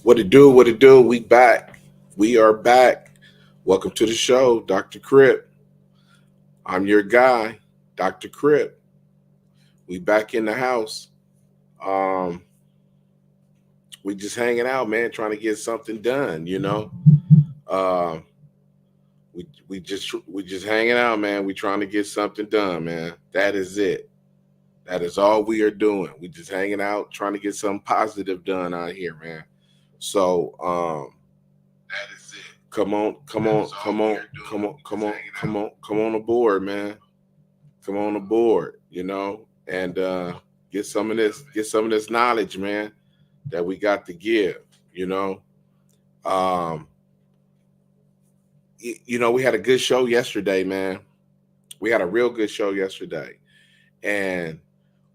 What it do? What it do? We back. We are back. Welcome to the show, Dr. Crip. I'm your guy, Dr. Crip. We back in the house. Um, we just hanging out, man, trying to get something done. Uh, we just hanging out, man. We trying to get something done, man. That is it. That is all we are doing. We just hanging out, trying to get something positive done out here, man. So That is it. come on, come That on, is all come we on, are doing. come on, We come just on, hanging come out. on, come on aboard, man. Come on aboard, and get some of this, get some of this knowledge, man, that we got to give. You know, um, we had a good show yesterday, man. We had a real good show yesterday, and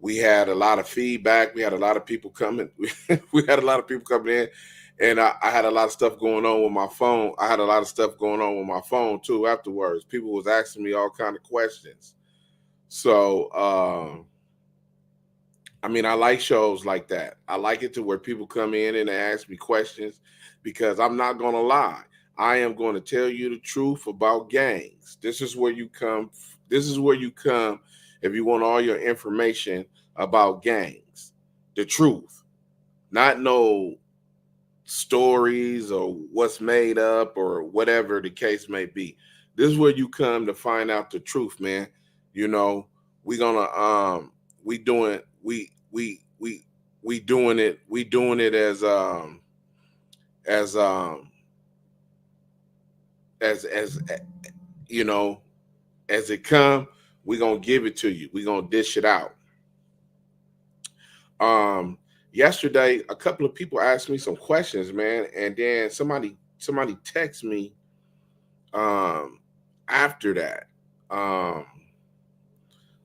we had a lot of feedback. We had a lot of people coming. We had a lot of people coming in, and I had a lot of stuff going on with my phone. I had a lot of stuff going on with my phone too. Afterwards, people was asking me all kind of questions. So, I mean, I like shows like that. I like it to where people come in and they ask me questions because I'm not gonna lie. I am going to tell you the truth about gangs. This is where you come. This is where you come if you want all your information about gangs. The truth, not no stories or what's made up or whatever the case may be. This is where you come to find out the truth, man. You know, we gonna we doing we doing it as as you know as it come. We gonna give it to you. We gonna dish it out. Um, Yesterday, a couple of people asked me some questions, man, and then somebody text me um after that um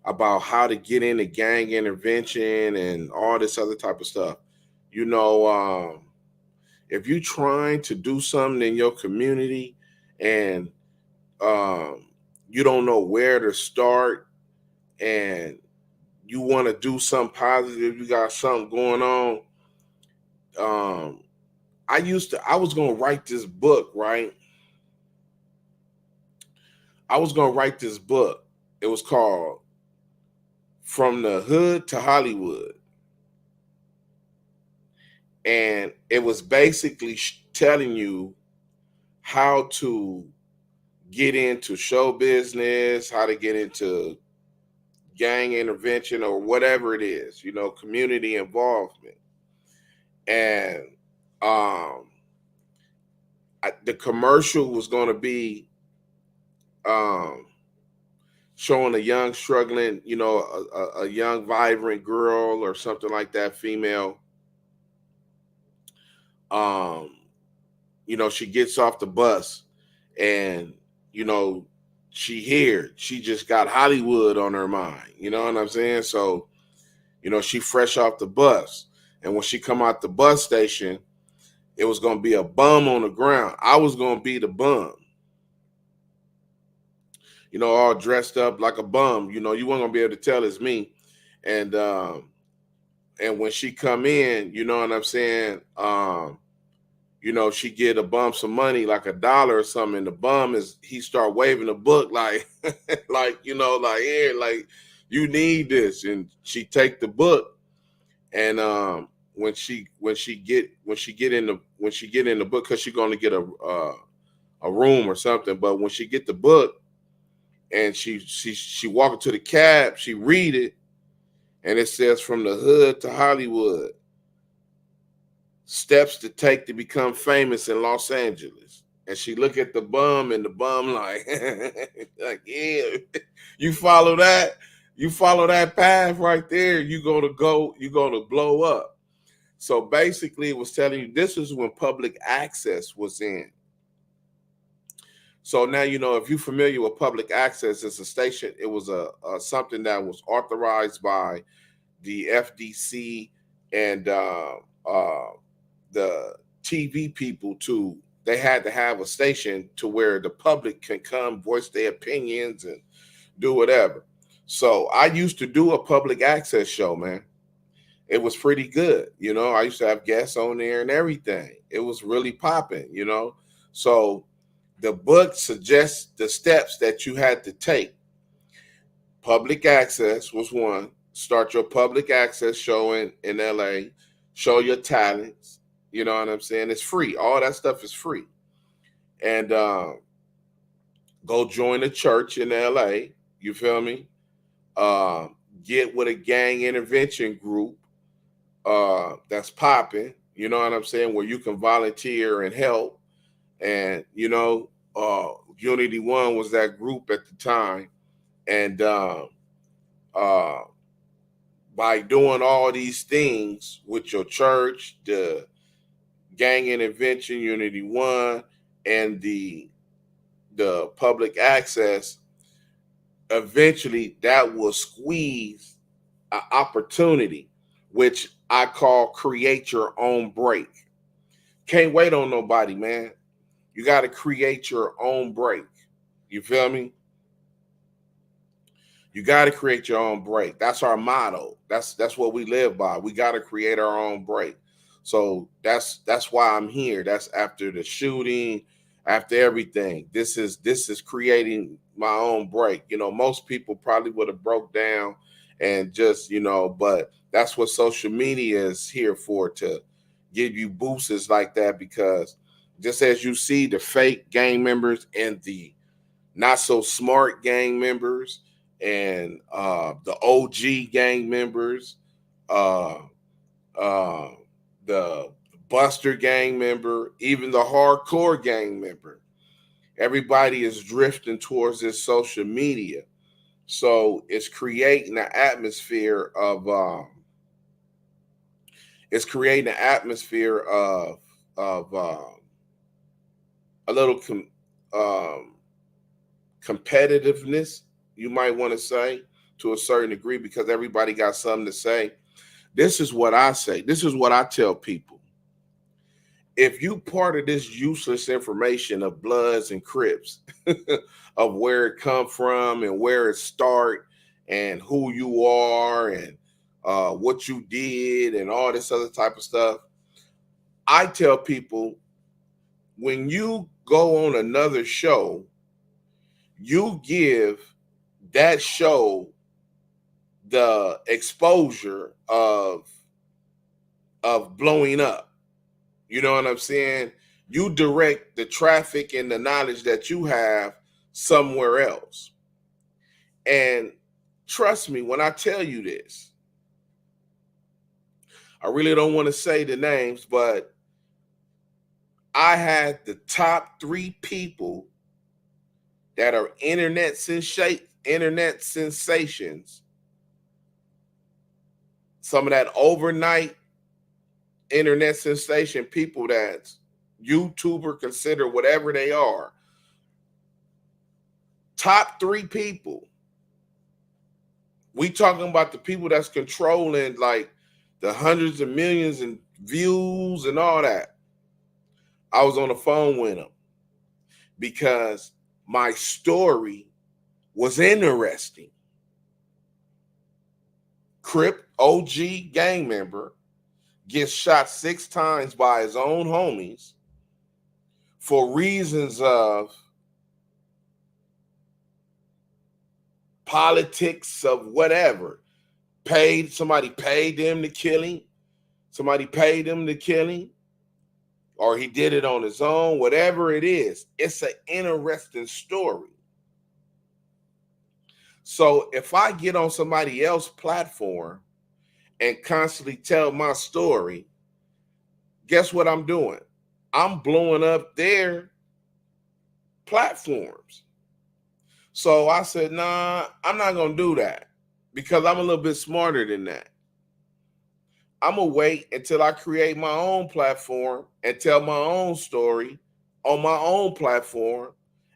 about how to get into gang intervention and all this other type of stuff. You know, if you're trying to do something in your community and um you don't know where to start and you want to do something positive, you got something going on. Um, I was gonna write this book, right? I was gonna write this book. It was called From the Hood to Hollywood. And it was basically telling you how to get into show business, how to get into gang intervention or whatever it is, community involvement. And um, the commercial was going to be um, showing a young, struggling, a young, vibrant girl or something like that, female. Um, she gets off the bus and, you know, she just got Hollywood on her mind. You know what I'm saying? So, she fresh off the bus. And when she come out the bus station, it was gonna be a bum on the ground. I was gonna be the bum, all dressed up like a bum. You weren't gonna be able to tell it's me. And and when she come in, you know what I'm saying? She get a bum some money, like $1 or something. And the bum he start waving the book like, like here, like you need this. And she take the book, and when she get in the book, cause she gonna get a room or something. But when she get the book and she walk into the cab, she read it, and it says from the hood to Hollywood. Steps to take to become famous in Los Angeles. And she look at the bum, and the bum like, like, yeah, you follow that, path right there, you're gonna blow up. So basically, it was telling you this is when public access was in. So now if you're familiar with public access, it's a station. It was a something that was authorized by the FDC and uh, the TV people to they had to have a station to where the public can come voice their opinions and do whatever. So I used to do a public access show, man. It was pretty good. I used to have guests on there and everything. It was really popping. So the book suggests the steps that you had to take. Public access was one. Start your public access show in LA. Show your talents. You know what I'm saying? It's free. All that stuff is free. And go join a church in LA. You feel me? Uh, get with a gang intervention group that's popping. You know what I'm saying? Where you can volunteer and help. And Unity One was that group at the time. And uh, by doing all these things with your church, the gang intervention, Unity One, and the public access, eventually that will squeeze an opportunity, which I call create your own break. Can't wait on nobody, man. You got to create your own break. You feel me? You got to create your own break. That's our motto. That's what we live by. We got to create our own break. So that's why I'm here. That's after the shooting, after everything. This is creating my own break. Most people probably would have broke down and just, but that's what social media is here for, to give you boosts like that, because just as you see the fake gang members and the not so smart gang members and the OG gang members, uh, uh, the Buster gang member, even the hardcore gang member. Everybody is drifting towards this social media. So it's creating an atmosphere of a little competitiveness, you might want to say, to a certain degree, because everybody got something to say. This is what I say. This is what I tell people. If you part of this useless information of Bloods and Crips, of where it come from and where it start and who you are and what you did and all this other type of stuff, I tell people, when you go on another show, you give that show the exposure of blowing up. You know what I'm saying? You direct the traffic and the knowledge that you have somewhere else. And trust me when I tell you this, I really don't want to say the names, but I had the top 3 people that are internet sensations, some of that overnight internet sensation people that YouTuber consider whatever they are. Top 3 people. We talking about the people that's controlling like the hundreds of millions in views and all that. I was on the phone with them because my story was interesting. Crip, OG gang member, gets shot 6 times by his own homies for reasons of politics, of whatever. Somebody paid them to kill him. Somebody paid him to kill him. Or he did it on his own, whatever it is. It's an interesting story. So if I get on somebody else's platform and constantly tell my story, guess what I'm doing? I'm blowing up their platforms. So I said, nah, I'm not going to do that because I'm a little bit smarter than that. I'm going to wait until I create my own platform and tell my own story on my own platform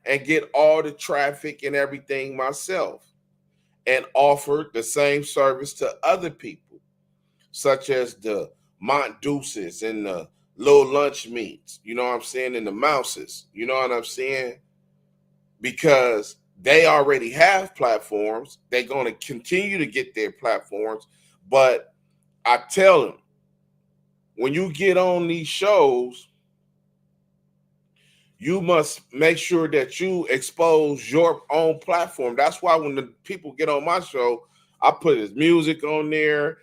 and get all the traffic and everything myself and offer the same service to other people, such as the Mont Deuces and the Little Lunch Meats, you know what I'm saying, and the Mouses, you know what I'm saying? Because they already have platforms. They're going to continue to get their platforms, but I tell them, when you get on these shows, you must make sure that you expose your own platform. That's why when the people get on my show, I put his music on there.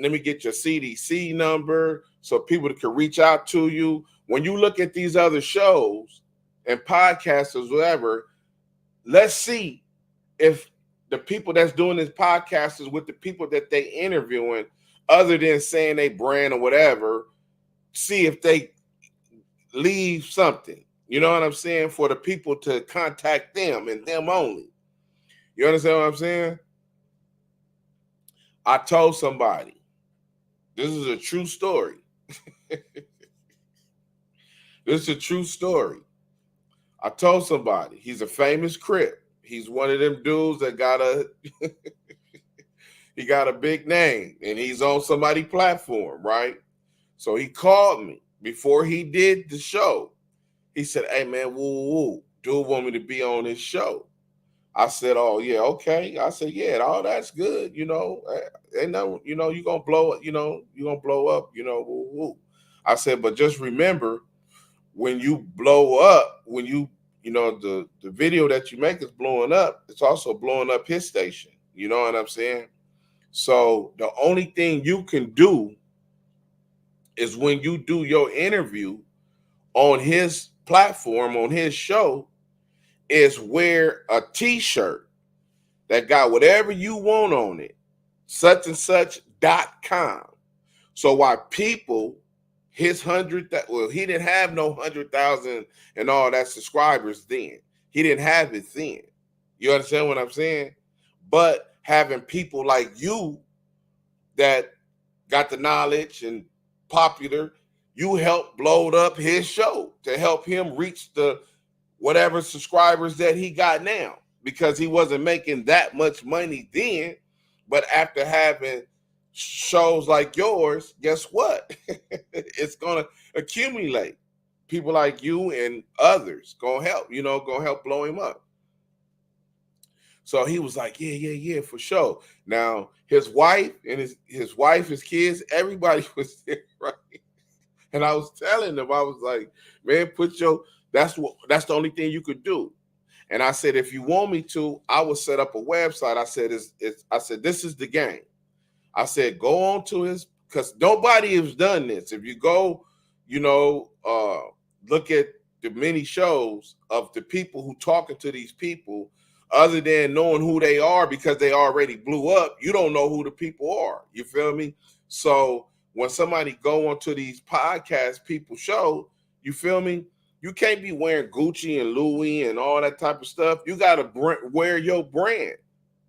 Let me get your CDC number so people can reach out to you. When you look at these other shows and podcasts or whatever, let's see if the people that's doing this podcast is with the people that they interviewing, other than saying they brand or whatever, see if they leave something. You know what I'm saying? For the people to contact them and them only. You understand what I'm saying? I told somebody, this is a true story. This is a true story. I told somebody, he's a famous Crip. He's one of them dudes that got a he got a big name and he's on somebody's platform, right? So he called me before he did the show. He said, "Hey man, woo, dude want me to be on his show." I said, "Oh yeah, okay." I said, "Yeah, all that's good, and no, you're gonna blow it, you're gonna blow up, woo, woo." I said, "But just remember, when you blow up, when the video that you make is blowing up, it's also blowing up his station. You know what I'm saying? So the only thing you can do is when you do your interview on his platform, on his show, is wear a t-shirt that got whatever you want on it, such and such.com. So why people, his he didn't have no 100,000 and all that subscribers then. He didn't have it then. You understand what I'm saying? But having people like you that got the knowledge and popular, you helped blow up his show to help him reach the whatever subscribers that he got now, because he wasn't making that much money then. But after having shows like yours, guess what? It's gonna accumulate. People like you and others gonna help blow him up. So he was like, yeah, for sure. Now his wife and his wife, his kids, everybody was there, right? And I was telling them, I was like, man, that's the only thing you could do. And I said, if you want me to, I will set up a website. I said, I said, this is the game. I said, go on to his, because nobody has done this. If you go, look at the many shows of the people who talking to these people, other than knowing who they are because they already blew up, you don't know who the people are. You feel me? So when somebody go onto these podcast people show, you feel me? You can't be wearing Gucci and Louis and all that type of stuff. You got to wear your brand.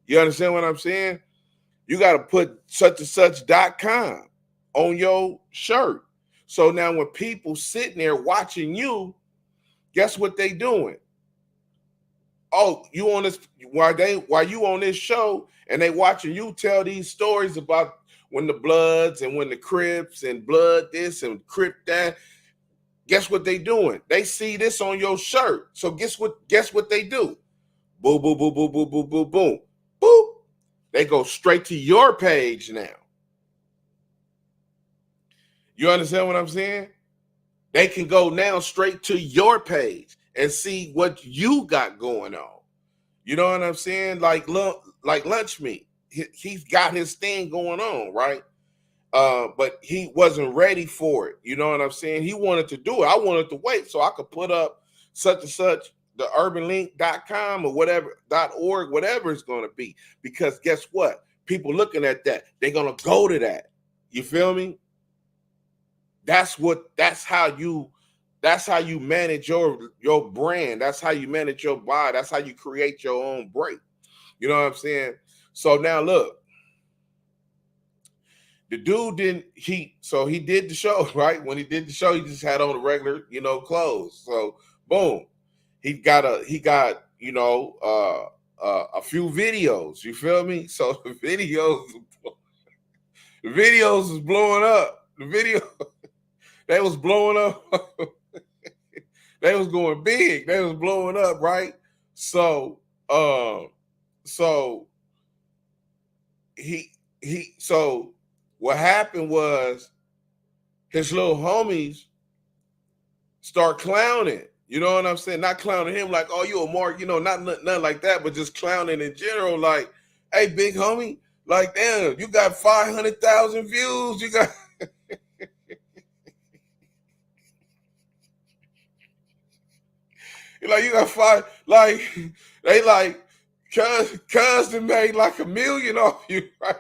You understand what I'm saying? You got to put such and such.com on your shirt. So now when people sitting there watching you, guess what they doing? Oh, you on this while you on this show and they watching you tell these stories about when the Bloods and when the Crips and Blood this and Crip that. Guess what they doing? They see this on your shirt. So guess what they do? Boom, boom, boom, boom, boom, boom, boom, boom. Boop. They go straight to your page now. You understand what I'm saying? They can go now straight to your page and see what you got going on. You know what I'm saying? Like Lunch Meat. He's got his thing going on, right? But he wasn't ready for it. You know what I'm saying? He wanted to do it. I wanted to wait so I could put up such and such, the urbanlink.com or whatever, .org, whatever it's going to be. Because guess what? People looking at that, they're going to go to that. You feel me? That's how you manage your brand. That's how you manage your buy. That's how you create your own break. You know what I'm saying? So now look, the dude he did the show, right? When he did the show, he just had on the regular, clothes. So boom, he got a few videos. You feel me? So the videos was blowing up. The video they was blowing up. They was going big. They was blowing up, right? So so he so what happened was his little homies start clowning. You know what I'm saying? Not clowning him like, oh, you a mark, not nothing like that, but just clowning in general. Like, hey, big homie, like, damn, you got 500,000 views. You got, like, you got five, like, they like, cuz made like $1 million off you, right?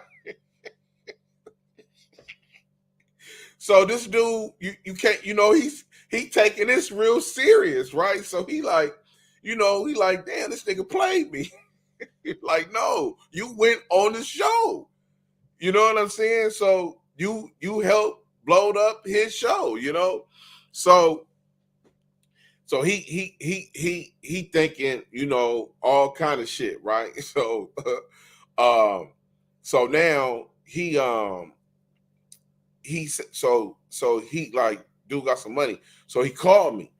So this dude, you can't, he taking this real serious, right? So he like, he like, damn, this nigga played me. Like, no, you went on the show. You know what I'm saying? So you helped blowed up his show, So he thinking, all kind of shit, right? So so now he like, dude got some money. So he called me.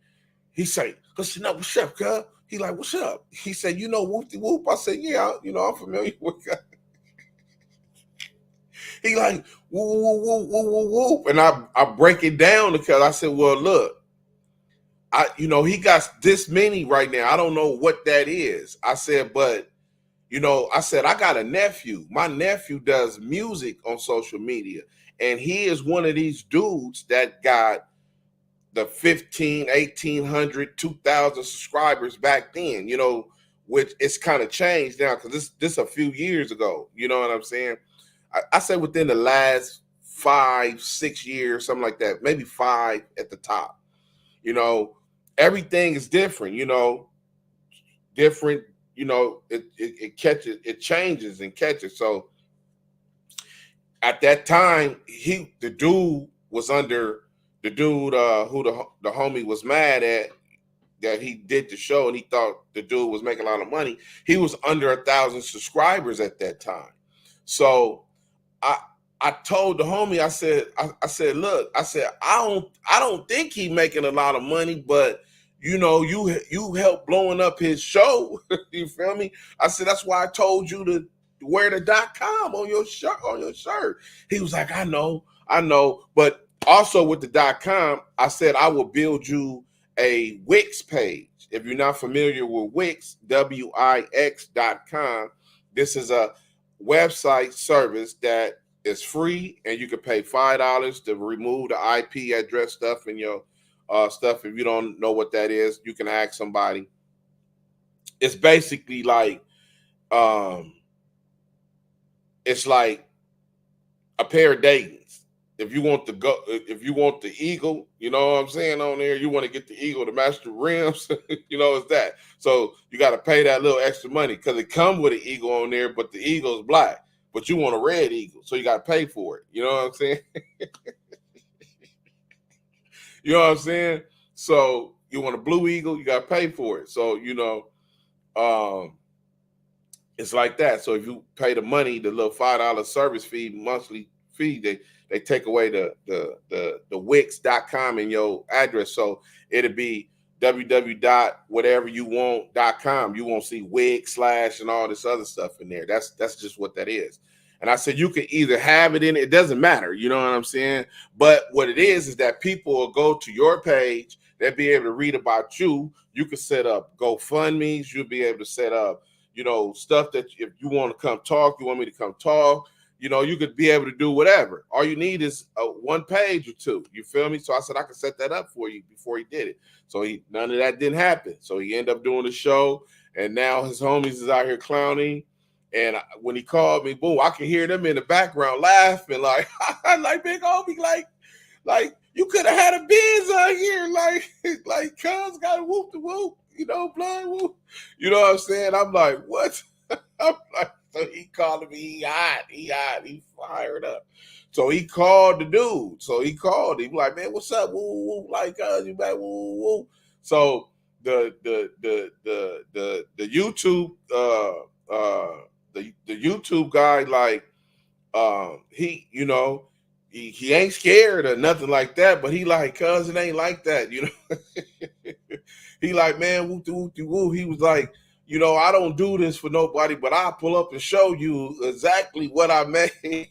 He said, listen up, what's up, cuz? He like, what's up? He said, whoop de whoop. I said, yeah, I'm familiar with that. He like, whoop, whoop, whoop, whoop, whoop, whoop. And I break it down because I said, well, look, he got this many right now. I don't know what that is. I said, but I said, I got a nephew. My nephew does music on social media. And he is one of these dudes that got the 15, 1,800, 2,000 subscribers back then, which it's kind of changed now because this a few years ago. You know what I'm saying? I say within the last 5, 6 years, something like that, maybe 5 at the top. Everything is different, different, it catches, it changes and catches. So at that time, the dude was under the dude who the homie was mad at that he did the show, and he thought the dude was making a lot of money. He was under 1,000 subscribers at that time. So I told the homie, I said, look, I said, I don't think he making a lot of money, but you helped blowing up his show. You feel me? I said, that's why I told you to wear the .com on your shirt. He was like, I know. But also with the .com, I said, I will build you a Wix page. If you're not familiar with Wix, Wix.com, this is a website service that is free, and you can pay $5 to remove the IP address stuff in your stuff. If you don't know what that is, you can ask somebody. It's basically like it's like a pair of Dayton's. If you want the Eagle, you know what I'm saying, on there, you want to get the Eagle to match the rims, it's that. So you got to pay that little extra money because it comes with an Eagle on there, but the Eagle is black. But you want a red Eagle, so you got to pay for it. You know what I'm saying? You know what I'm saying? So you want a blue Eagle, you got to pay for it. So, it's like that. So if you pay the money, the little $5 service fee, monthly fee, they take away the Wix.com in your address. So it'll be www.whateveryouwant.com. You won't see Wix / and all this other stuff in there. That's just what that is. And I said, you can either have it in it doesn't matter. You know what I'm saying? But what it is that people will go to your page. They'll be able to read about you. You can set up GoFundMe's. You'll be able to set up, stuff that if you want to come talk, you want me to come talk. You could be able to do whatever. All you need is one page or two. You feel me? So I said I could set that up for you before he did it. So none of that didn't happen. So he ended up doing the show, and now his homies is out here clowning. And when he called me, boom, I could hear them in the background laughing, like, like big homie, like you could have had a Benz out here, like cuz got a whoop the whoop, blind whoop. You know what I'm saying? I'm like, what? I'm like. So he calling me, he hot, he fired up. So he called the dude. So he called him like, man, what's up? Woo, woo, like, you back, woo, woo. So the YouTube the YouTube guy, like, he he ain't scared or nothing like that, but he like, cuz it ain't like that, He like, man, woo, woo, woo. He was like, I don't do this for nobody, but I'll pull up and show you exactly what I made.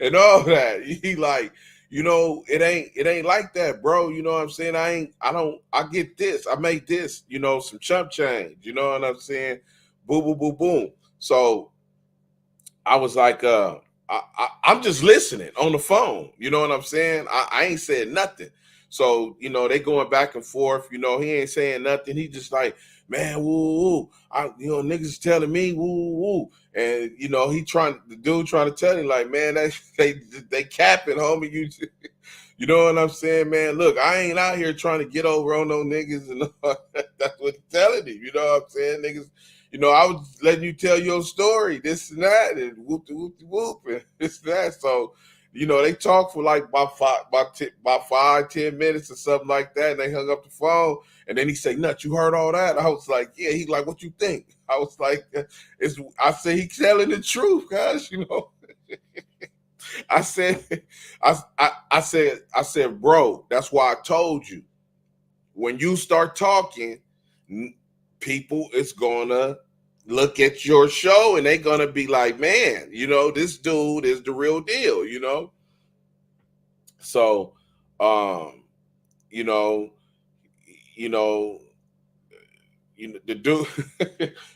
and all that. He like, it ain't like that, bro. You know what I'm saying? I get this. I make this, some chump change. You know what I'm saying? Boom, boom, boom, boom. So I was like, I'm just listening on the phone. You know what I'm saying? I ain't said nothing. So, they going back and forth. He ain't saying nothing. He just like, man, woo, woo. Niggas telling me, woo, woo. And, the dude trying to tell him, like, man, they capping, homie. You know what I'm saying, man? Look, I ain't out here trying to get over on no niggas. And that's what he's telling him. You know what I'm saying? Niggas, I was letting you tell your story, this and that, and whoop, whoop, whoop, and this and that. So, they talked for like about 5-10 minutes or something like that, and they hung up the phone. And then he said, "Nut, you heard all that?" I was like, "Yeah." He's like, "What you think?" I was like, I said, he's telling the truth, guys. I said, I said, bro, that's why I told you. When you start talking, people is gonna look at your show and they're gonna be like, man, this dude is the real deal, So, you know, you know, the dude,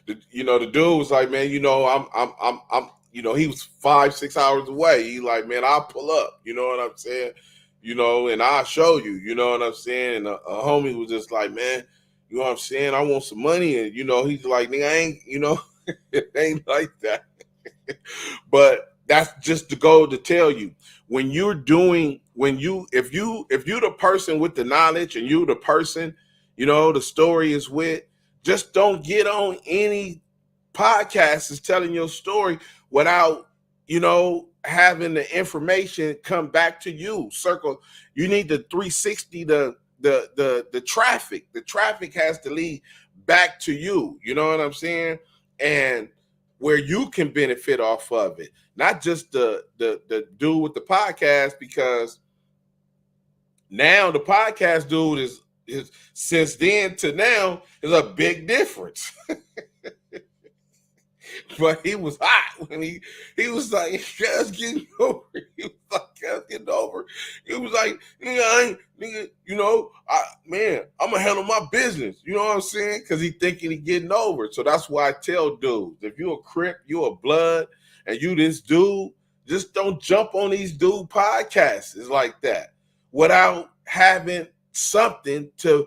the dude was like, man, I'm, he was 5-6 hours away. He like, man, I'll pull up. You know what I'm saying? And I'll show you. You know what I'm saying? And a homie was just like, man, you know what I'm saying? I want some money, and he's like, nigga, I ain't, it ain't like that. But that's just the goal to tell you, when you're doing, if you the person with the knowledge and you the person, the story is with, just don't get on any podcast is telling your story without, having the information come back to you. You need the 360, the traffic. The traffic has to lead back to you. You know what I'm saying? And where you can benefit off of it, not just the dude with the podcast, because now the podcast dude is since then to now is a big difference. But he was hot when he was like, just getting over. He was like, just getting over. He was like, nigga, I'm gonna handle my business. You know what I'm saying? Because he thinking he getting over. So that's why I tell dudes, if you a Crip, you a blood, and you this dude, just don't jump on these dude podcasts. It's like that without having something to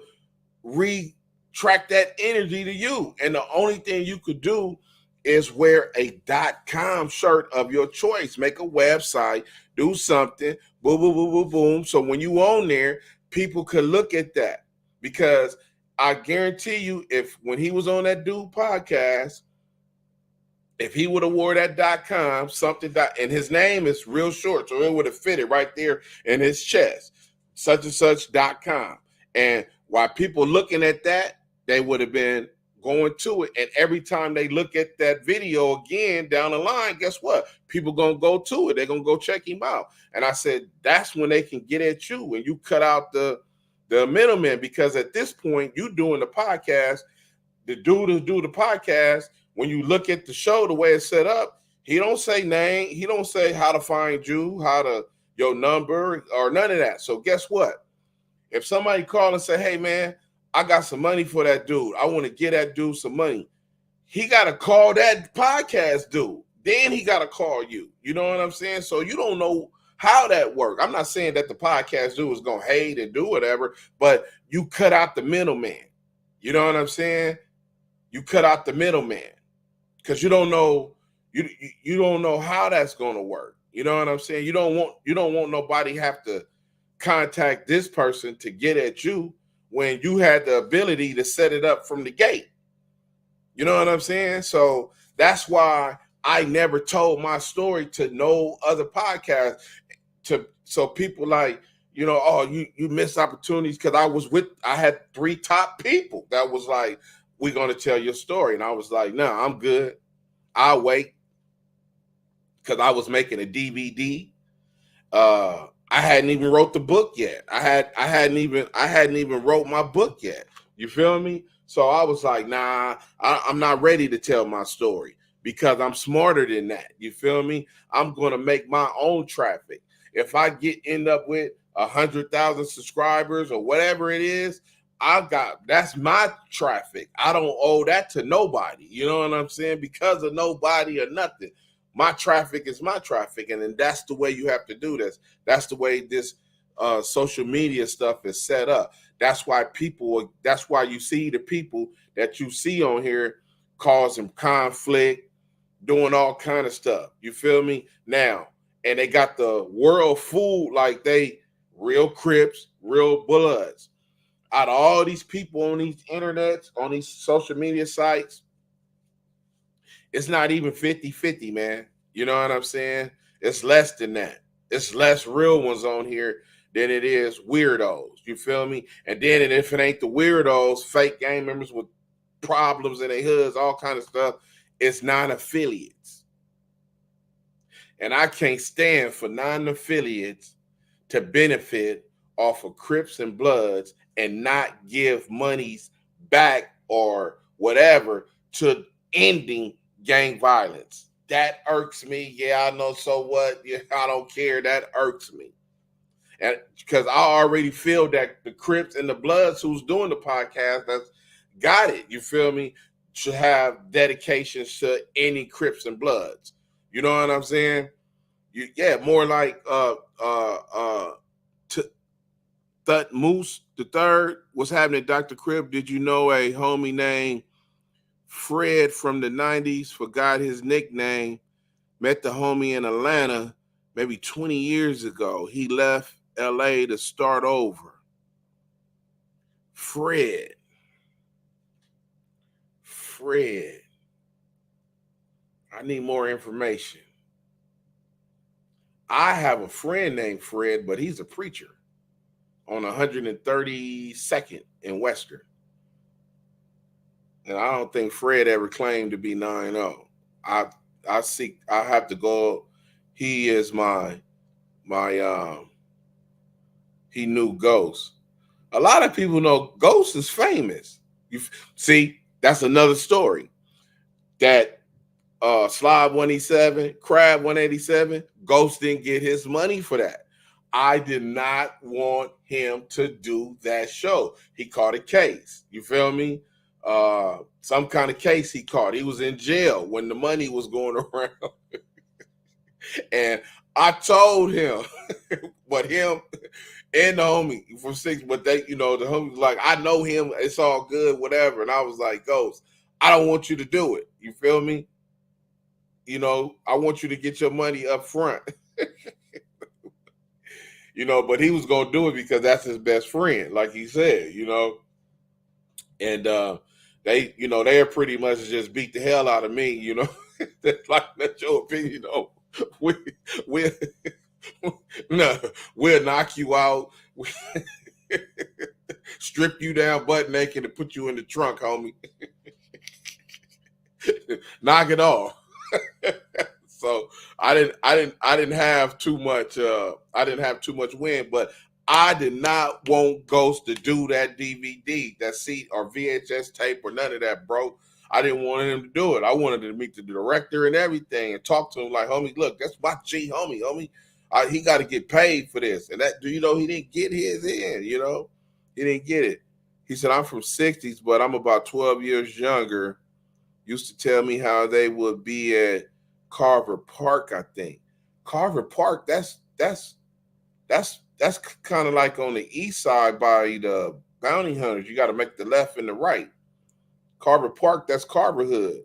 retract that energy to you. And the only thing you could do is wear a .com shirt of your choice. Make a website, do something, boom, boom, boom, boom, boom. So when you on there, people could look at that. Because I guarantee you, when he was on that dude podcast, if he would have wore that .com, something, and his name is real short, so it would have fitted right there in his chest, such and such .com. And while people looking at that, they would have been going to it. And every time they look at that video again down the line, guess what? People gonna go to it. They're gonna go check him out. And I said, that's when they can get at you, and you cut out the middleman, because at this point, you doing the podcast, the dude who do the podcast, when you look at the show, the way it's set up, he don't say name, he don't say how to find you, your number, or none of that. So guess what? If somebody call and say, hey man, I got some money for that dude, I want to get that dude some money, he got to call that podcast dude. Then he got to call you. You know what I'm saying? So you don't know how that works. I'm not saying that the podcast dude is going to hate and do whatever, but you cut out the middleman. You know what I'm saying? You cut out the middleman, because you don't know you don't know how that's going to work. You know what I'm saying? You don't want nobody have to contact this person to get at you when you had the ability to set it up from the gate. You know what I'm saying? So that's why I never told my story to no other podcast, so people like, oh, you missed opportunities, because I had 3 top people that was like, we're going to tell your story. And I was like, no, I'm good. I'll wait. Because I was making a DVD. I hadn't even wrote the book yet. I hadn't even wrote my book yet. You feel me? So I was like, nah, I'm not ready to tell my story. because I'm smarter than that. You feel me? I'm gonna make my own traffic. If I end up with 100,000 subscribers or whatever it is, that's my traffic. I don't owe that to nobody. You know what I'm saying? Because of nobody or nothing. My traffic is my traffic, and then that's the way you have to do this. That's the way this social media stuff is set up. That's why that's why you see the people that you see on here causing conflict, doing all kind of stuff. You feel me? Now, and they got the world fooled like they real Crips, real Bloods. Out of all these people on these internets, on these social media sites, it's not even 50-50, man. You know what I'm saying? It's less than that. It's less real ones on here than it is weirdos. You feel me? And then if it ain't the weirdos, fake gang members with problems in their hoods, all kind of stuff, it's non-affiliates. And I can't stand for non-affiliates to benefit off of Crips and Bloods and not give monies back or whatever to ending gang violence. That irks me. Yeah, I know. So what? Yeah, I don't care. That irks me. And because I already feel that the Crips and the Bloods who's doing the podcast that's got it, you feel me, should have dedications to any Crips and Bloods. You know what I'm saying? More like Thut Moose the Third. What's happening, Dr. Crip? Did you know a homie named Fred from the 90s? Forgot his nickname. Met the homie in Atlanta maybe 20 years ago. He left LA to start over. Fred. I need more information. I have a friend named Fred, but he's a preacher on 132nd in Western. And I don't think Fred ever claimed to be 9-0. I have to go. He is he knew Ghost. A lot of people know Ghost is famous. You see, that's another story. That Slob 187, Crab 187, Ghost didn't get his money for that. I did not want him to do that show. He caught a case. You feel me? Some kind of case he caught. He was in jail when the money was going around. And I told him, but him and the homie from 6, but they, the homie was like, I know him, it's all good, whatever. And I was like, Ghost, I don't want you to do it. You feel me? I want you to get your money up front. But he was gonna do it because that's his best friend, like he said, And they pretty much just beat the hell out of me, like that's your opinion, we'll knock you out, strip you down butt naked and put you in the trunk, homie. Knock it off. So I didn't have too much wind, but I did not want Ghost to do that DVD, that CD or VHS tape or none of that, bro. I didn't want him to do it. I wanted to meet the director and everything and talk to him like, homie, look, that's my G homie. He got to get paid for this. And that, he didn't get his in, he didn't get it. He said, I'm from 60s, but I'm about 12 years younger. Used to tell me how they would be at Carver Park, I think. Carver Park, that's kind of like on the east side by the Bounty Hunters. You got to make the left and the right. Carver Park, that's Carver Hood.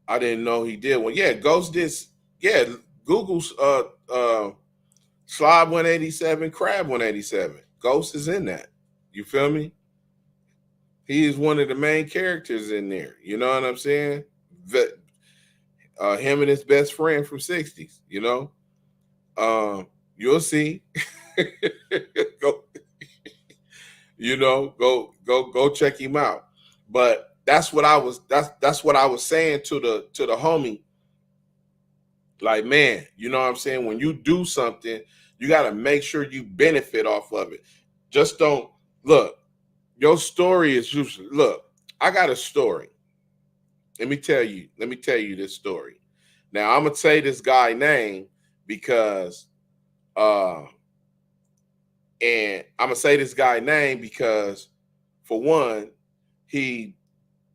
I didn't know he did one. Yeah, Ghost did. Yeah, Google's Slob 187, Crab 187. Ghost is in that. You feel me? He is one of the main characters in there. You know what I'm saying? Him and his best friend from 60s, you'll see. Go check him out. But that's what I was saying to the homie. Like, man, you know what I'm saying? When you do something, you got to make sure you benefit off of it. Just don't look. Your story is usually, look, I got a story. Let me tell you this story. Now I'm gonna say this guy name because uh and I'm gonna say this guy name because for one, he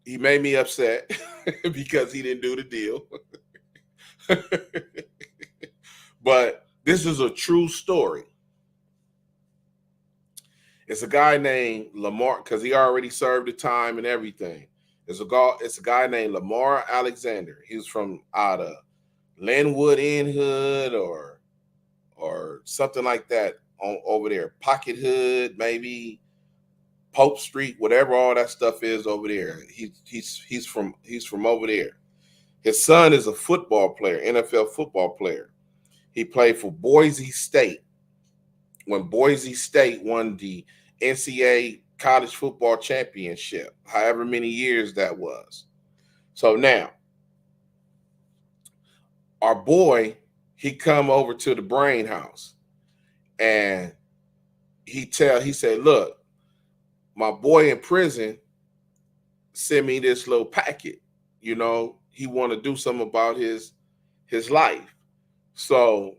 made me upset because he didn't do the deal. But this is a true story. It's a guy named Lamar because he already served the time and everything. It's a guy named Lamar Alexander. He was from out of Linwood Inn Hood or something like that on over there. Pocket Hood, maybe Pope Street, whatever all that stuff is over there. He's from over there. His son is a football player, NFL football player. He played for Boise State when Boise State won the NCAA college football championship, however many years that was. So now, our boy, he come over to the Brain House and he said, look, my boy in prison sent me this little packet. You know, he want to do something about his life. So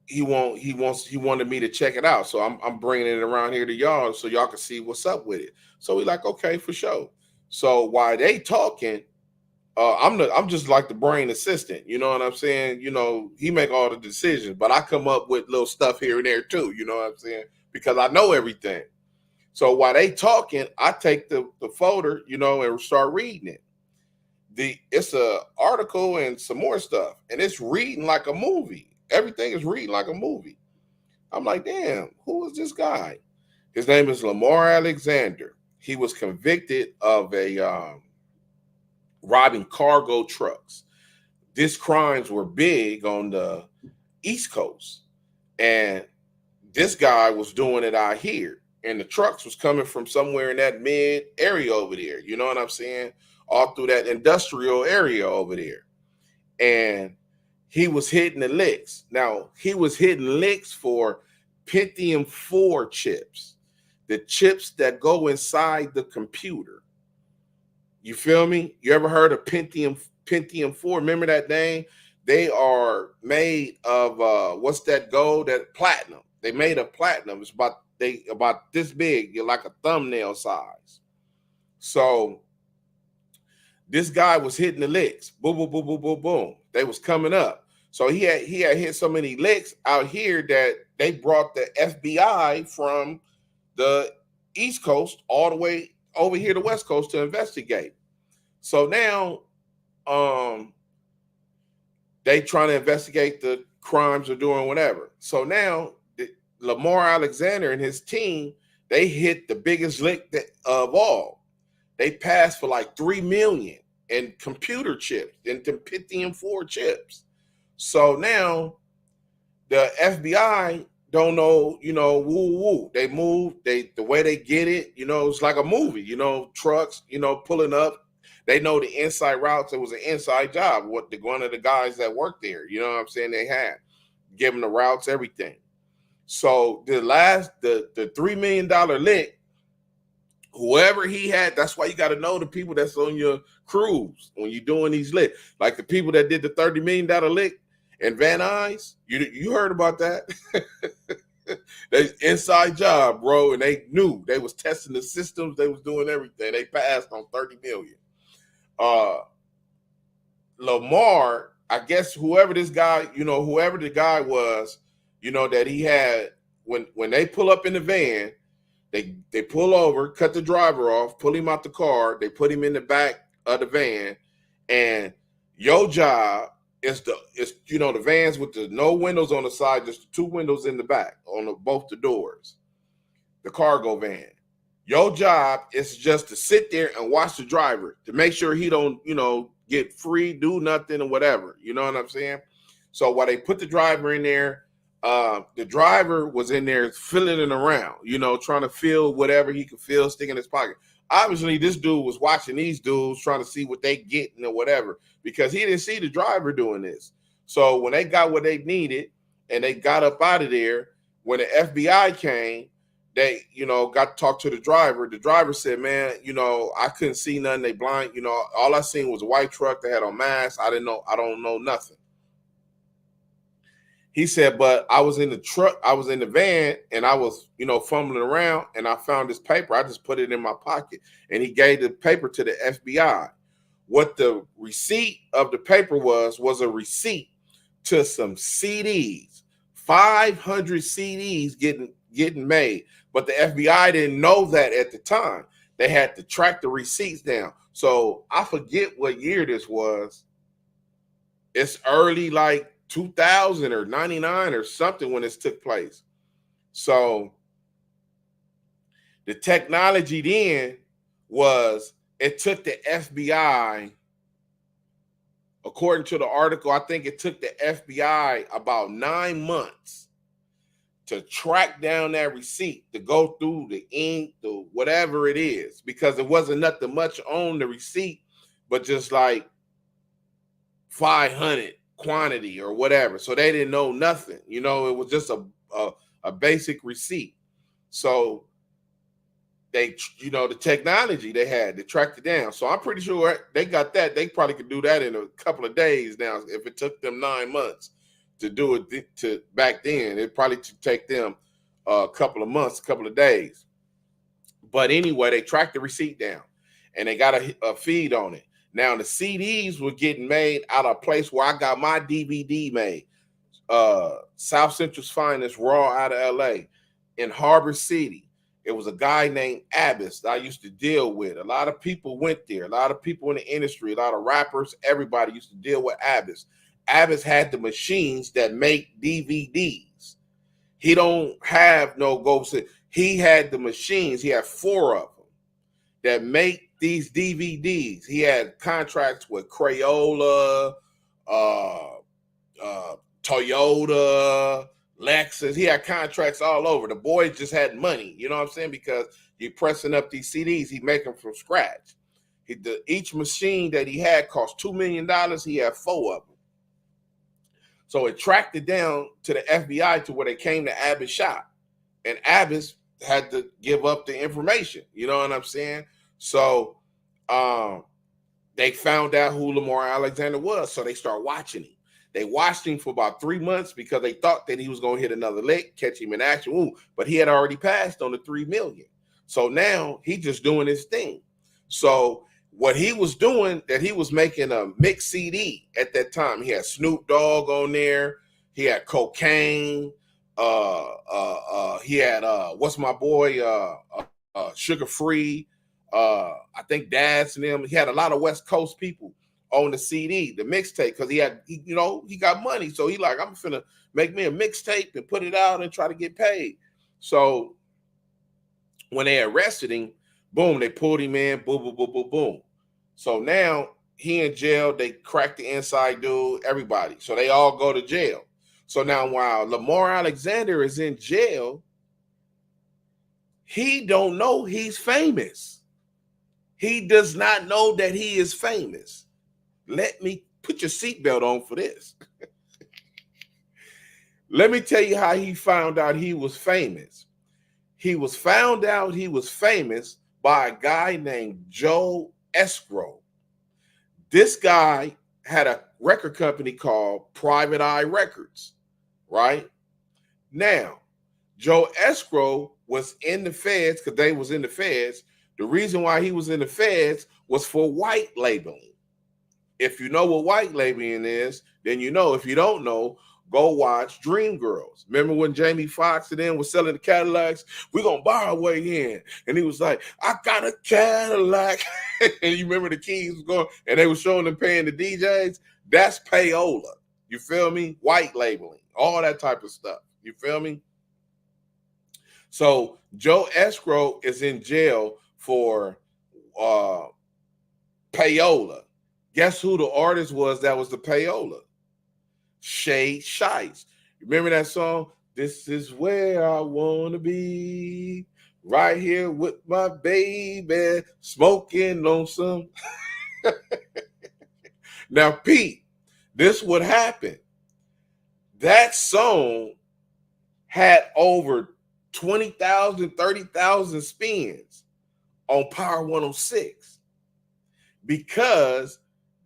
he wanted me to check it out. So I'm bringing it around here to y'all so y'all can see what's up with it. So we like, okay, for sure. So while they talking, I'm just like the brain assistant, you know what I'm saying? You know, he make all the decisions, but I come up with little stuff here and there too, you know what I'm saying? Because I know everything. So while they talking, I take the folder, you know, and start reading it. It's a article and some more stuff, and it's reading like a movie. Everything is reading like a movie. I'm like, damn, who is this guy? His name is Lamar Alexander. He was convicted of robbing cargo trucks. These crimes were big on the East Coast, and this guy was doing it out here. And the trucks was coming from somewhere in that mid area over there. You know what I'm saying? All through that industrial area over there. And he was hitting the licks. Now, he was hitting licks for Pentium 4 chips, the chips that go inside the computer. You feel me? You ever heard of Pentium 4? Remember that name? They are made of what's that gold? That platinum. They made of platinum. It's about this big. You're like a thumbnail size. So this guy was hitting the licks. Boom, boom, boom, boom, boom, boom. They was coming up. So he had hit so many licks out here that they brought the FBI from the East Coast all the way over here to West Coast to investigate. So now they trying to investigate the crimes or doing whatever. So now Lamar Alexander and his team, they hit the biggest lick of all. They passed for like 3 million in computer chips, in Pentium 4 chips. So now the FBI don't know, you know, woo. They move, the way they get it, you know, it's like a movie, you know, trucks, you know, pulling up. They know the inside routes. It was an inside job. One of the guys that worked there, you know what I'm saying, they had. Give them the routes, everything. So the $3 million lick, whoever he had, that's why you got to know the people that's on your crews when you're doing these licks. Like the people that did the $30 million lick in Van Nuys, you heard about that. They inside job, bro, and they knew. They was testing the systems. They was doing everything. They passed on 30 million. Lamar, I guess whoever this guy, you know, whoever the guy was, you know, that he had, when they pull up in the van, they pull over, cut the driver off, pull him out the car, they put him in the back of the van, and your job is you know, the vans with the no windows on the side, just the 2 windows in the back on both the doors, the cargo van. Your job is just to sit there and watch the driver to make sure he don't, you know, get free, do nothing or whatever. You know what I'm saying? So while they put the driver in there, the driver was in there filling it around, you know, trying to feel whatever he could feel, stick in his pocket. Obviously, this dude was watching these dudes trying to see what they getting or whatever, because he didn't see the driver doing this. So when they got what they needed and they got up out of there, when the FBI came, they, got to talk to the driver. The driver said, man, I couldn't see nothing. They blind, all I seen was a white truck. They had on masks. I don't know nothing. He said, but I was in the truck, I was in the van, and I was, fumbling around, and I found this paper. I just put it in my pocket. And he gave the paper to the FBI. What the receipt of the paper was a receipt to some CDs, 500 CDs getting made. But the FBI didn't know that at the time. They had to track the receipts down. So I forget what year this was. It's early, like 2000 or 99 or something when this took place. So the technology then was, it took the FBI, according to the article, I think it took the FBI about 9 months to track down that receipt, to go through the ink, the whatever it is, because it wasn't nothing much on the receipt, but just like 500 quantity or whatever. So they didn't know nothing. It was just a basic receipt. So they, the technology they had, they tracked it down. So I'm pretty sure they got that. They probably could do that in a couple of days now. If it took them 9 months to do it to back then, it probably take them a couple of months, a couple of days. But anyway, they tracked the receipt down and they got a feed on it. Now the CDs were getting made out of a place where I got my DVD made. South Central's Finest, Raw, out of LA, in Harbor City. It was a guy named Abbas that I used to deal with. A lot of people went there. A lot of people in the industry, a lot of rappers, everybody used to deal with Abbas. Abbas had the machines that make DVDs. He don't have no ghosts. He had the machines. He had 4 of them that make these DVDs. He had contracts with Crayola, Toyota, Lexus. He had contracts all over. The boy just had money, you know what I'm saying? Because you're pressing up these CDs, he make them from scratch. Each machine that he had cost $2 million. He had 4 of them. So it tracked it down to the FBI to where they came to Abbas' shop. And Abbas had to give up the information, you know what I'm saying? So they found out who Lamar Alexander was. So they start watching him. They watched him for about 3 months because they thought that he was going to hit another lick, catch him in action. Ooh, but he had already passed on the 3 million. So now he's just doing his thing. So what he was doing, that he was making a mixed CD at that time. He had Snoop Dogg on there. He had cocaine. He had what's my boy, Sugar Free. I think Dad's and them. He had a lot of West Coast people on the CD, the mixtape, because he got money. So he like, I'm finna make me a mixtape and put it out and try to get paid. So when they arrested him, boom, they pulled him in, boom, boom, boom, boom, boom. So now he in jail. They crack the inside dude, everybody. So they all go to jail. So now while Lamar Alexander is in jail, he don't know he's famous. He does not know that he is famous. Let me put your seatbelt on for this. Let me tell you how he found out he was famous. He was found out he was famous by a guy named Joe Escrow. This guy had a record company called Private Eye Records, right? Now, Joe Escrow was in the feds because they was in the feds. The reason why he was in the feds was for white labeling. If you know what white labeling is, then you know. If you don't know, go watch Dreamgirls. Remember when Jamie Foxx and them was selling the Cadillacs? We're going to buy our way in. And he was like, I got a Cadillac. And you remember the keys was going, and they were showing them paying the DJs? That's payola. You feel me? White labeling, all that type of stuff. You feel me? So Joe Escrow is in jail for payola. Guess who the artist was that was the payola? Shay Shice. Remember that song? This is where I want to be, right here with my baby, smoking on some. Now, Pete, this would happen. That song had over 20,000, 30,000 spins on Power 106 because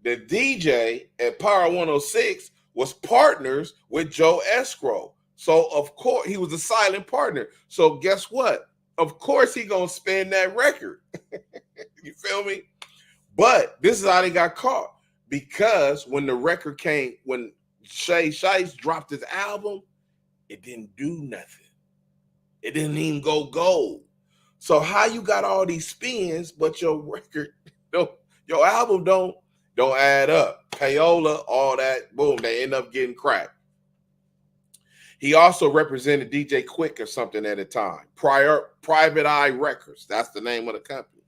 the DJ at Power 106 was partners with Joe Escrow. So of course he was a silent partner. So guess what? Of course he gonna spin that record. You feel me? But this is how they got caught. Because when the record came, when Shay Shice dropped his album, it didn't do nothing. It didn't even go gold. So how you got all these spins, but your record, your album don't add up. Payola, all that, boom, they end up getting cracked. He also represented DJ Quick or something at a time. Private Eye Records, that's the name of the company.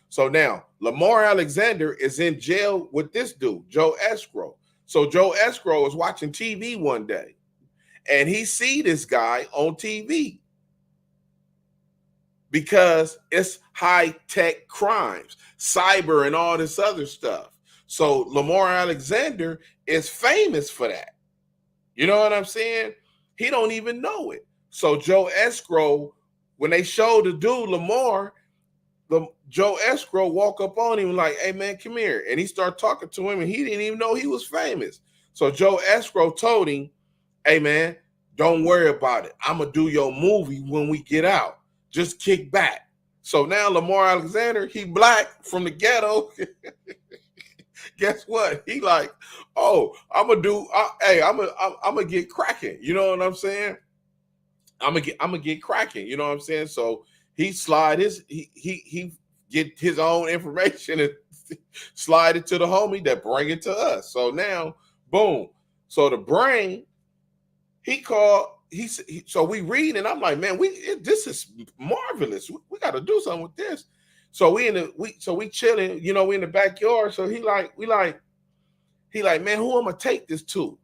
So now Lamar Alexander is in jail with this dude, Joe Escrow. So Joe Escrow is watching TV one day, and he see this guy on TV because it's high-tech crimes, cyber and all this other stuff. So Lamar Alexander is famous for that. You know what I'm saying? He don't even know it. So Joe Escrow, when they showed the dude Lamar, Joe Escrow walk up on him like, hey man, come here. And he started talking to him and he didn't even know he was famous. So Joe Escrow told him, hey man, don't worry about it. I'm going to do your movie when we get out. Just kick back. So now Lamar Alexander, he black from the ghetto. Guess what? He like, oh, I'm going to get cracking. You know what I'm saying? I'm gonna get cracking. You know what I'm saying? So he slide he get his own information and slide it to the homie that bring it to us. So now, boom. So the brain, so we read and I'm like, man, this is marvelous. We got to do something with this. So we chilling, you know, we in the backyard. So he like, man, who I'm gonna take this to?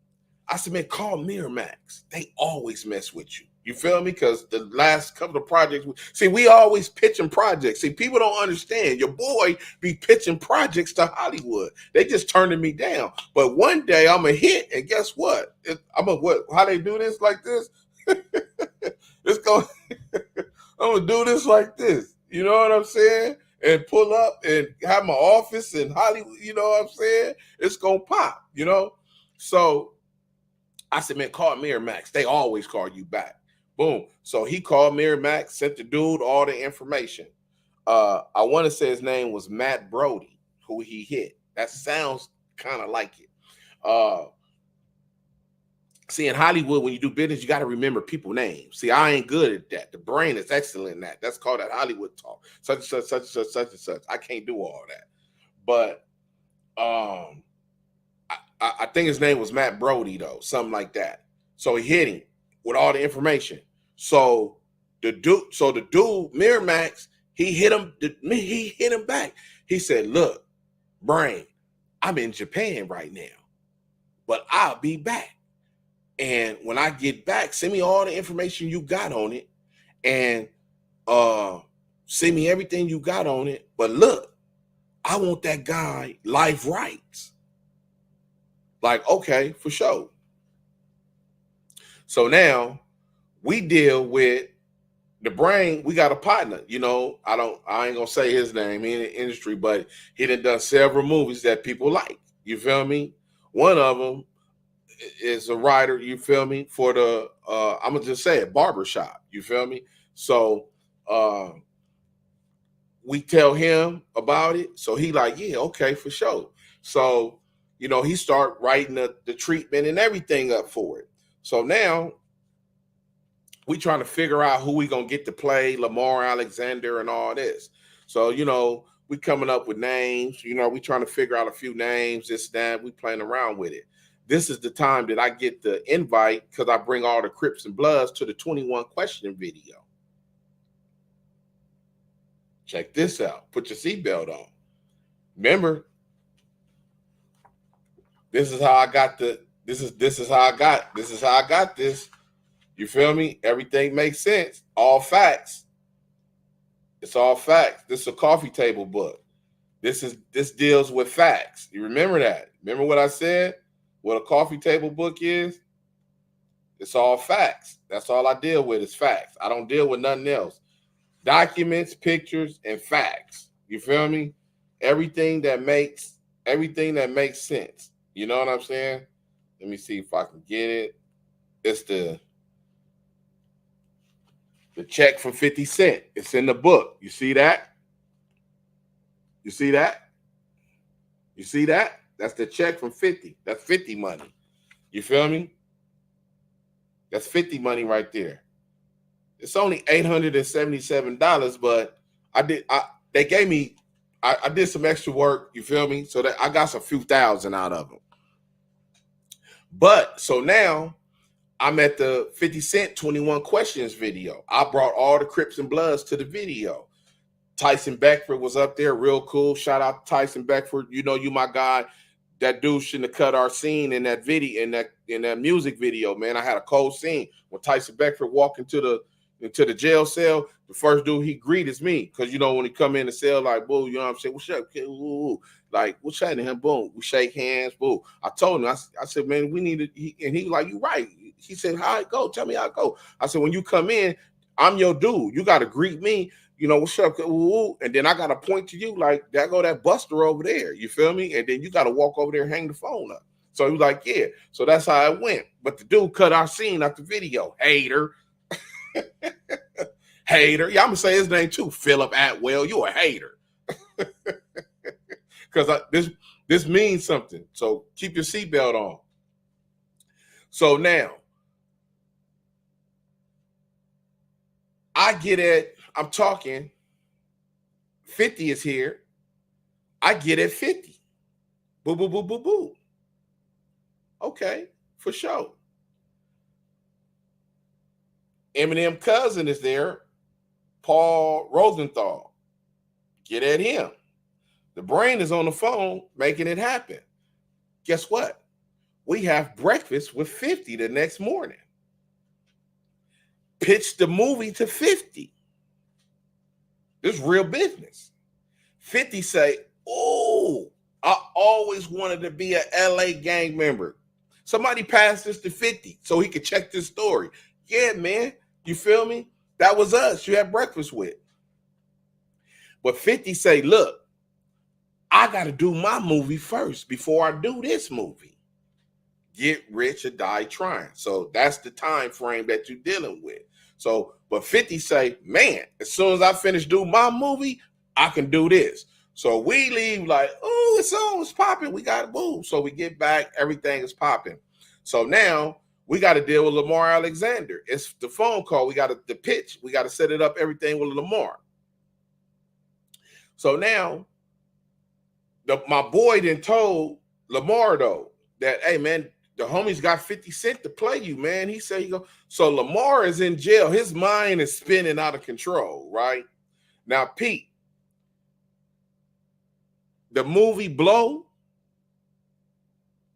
I said, man, call Miramax. They always mess with you. You feel me? Because the last couple of projects, we always pitching projects. See, people don't understand. Your boy be pitching projects to Hollywood. They just turning me down. But one day I'm a hit, and guess what? How they do this like this? I'm gonna do this like this. You know what I'm saying? And pull up and have my office in Hollywood. You know what I'm saying? It's gonna pop. You know. So I said, man, call Miramax. They always call you back. Boom. So he called Miramax, sent the dude all the information. I want to say his name was Matt Brody, who he hit. That sounds kind of like it. See, in Hollywood, when you do business, you got to remember people names. See, I ain't good at that. The brain is excellent in that. That's called that Hollywood talk. Such and such, such and such, such and such. I can't do all that. But I think his name was Matt Brody, though, something like that. So he hit him with all the information. So the dude, Miramax, he hit him back. He said, look, Brain, I'm in Japan right now, but I'll be back. And when I get back, send me all the information you got on it and send me everything you got on it. But look, I want that guy life rights. Like, okay, for sure. So now we deal with the Brain. We got a partner, you know. I ain't gonna say his name in the industry, but he done several movies that people like. You feel me? One of them is a writer, you feel me, for the I'm gonna just say it, barbershop. You feel me? So we tell him about it. So he like, yeah, okay, for sure. So, you know, he start writing the treatment and everything up for it. So now we trying to figure out who we gonna get to play Lamar Alexander and all this. So, you know, we coming up with names, you know, we trying to figure out a few names, this, that, we playing around with it. This is the time that I get the invite because I bring all the Crips and Bloods to the 21 question video. Check this out. Put your seatbelt on. Remember, this is how I got this. You feel me? Everything makes sense. All facts. It's all facts. This is a coffee table book. This deals with facts. You remember that? Remember what I said? What a coffee table book is? It's all facts. That's all I deal with is facts. I don't deal with nothing else. Documents, pictures, and facts. You feel me? Everything that makes sense. You know what I'm saying? Let me see if I can get it. It's the check for 50 Cent. It's in the book. You see that? You see that? You see that? That's the check from 50. That's 50 money. You feel me? That's 50 money right there. It's only $877, but they gave me I did some extra work, you feel me? So that I got a few thousand out of them. But so now I'm at the 50 Cent 21 questions video. I brought all the Crips and Bloods to the video. Tyson Beckford was up there, real cool. Shout out to Tyson Beckford. You know, you my guy. That dude shouldn't have cut our scene in that video, in that music video, man. I had a cold scene when Tyson Beckford walked into the jail cell. The first dude he greet is me, because you know when he come in the cell, like, boo, you know what I'm saying? What's up? Ooh, like, what's happening him? Boom, we shake hands, boo. I told him, I said, man, we need to. And he was like, you right. He said, how it go? Tell me how it go. I said, when you come in, I'm your dude. You got to greet me. You know, what's up? Ooh, and then I got to point to you like, there go that Buster over there. You feel me? And then you got to walk over there and hang the phone up. So he was like, yeah. So that's how it went. But the dude cut our scene out the video. Hater. Hater. Yeah, I'm going to say his name too. Philip Atwell. You a hater. Because this means something. So keep your seatbelt on. So now, I'm talking, 50 is here. I get at 50. Boo, boo, boo, boo, boo. Okay, for sure. Eminem cousin is there, Paul Rosenthal. Get at him. The brain is on the phone making it happen. Guess what? We have breakfast with 50 the next morning. Pitch the movie to 50. This is real business. 50 say, oh, I always wanted to be an LA gang member. Somebody passed this to 50 so he could check this story. Yeah, man. You feel me? That was us you had breakfast with. But 50 say, look, I got to do my movie first before I do this movie. Get rich or die trying. So that's the time frame that you're dealing with. So, but 50 say, man, as soon as I finish doing my movie, I can do this. So we leave like, oh, it's popping. We got to move. So we get back, everything is popping. So now we got to deal with Lamar Alexander. It's the phone call. We got the pitch. We got to set it up, everything with Lamar. So now my boy then told Lamar, though, that, hey, man, the homies got 50 Cent to play you, man. He said, so Lamar is in jail. His mind is spinning out of control, right? Now, Pete, the movie Blow,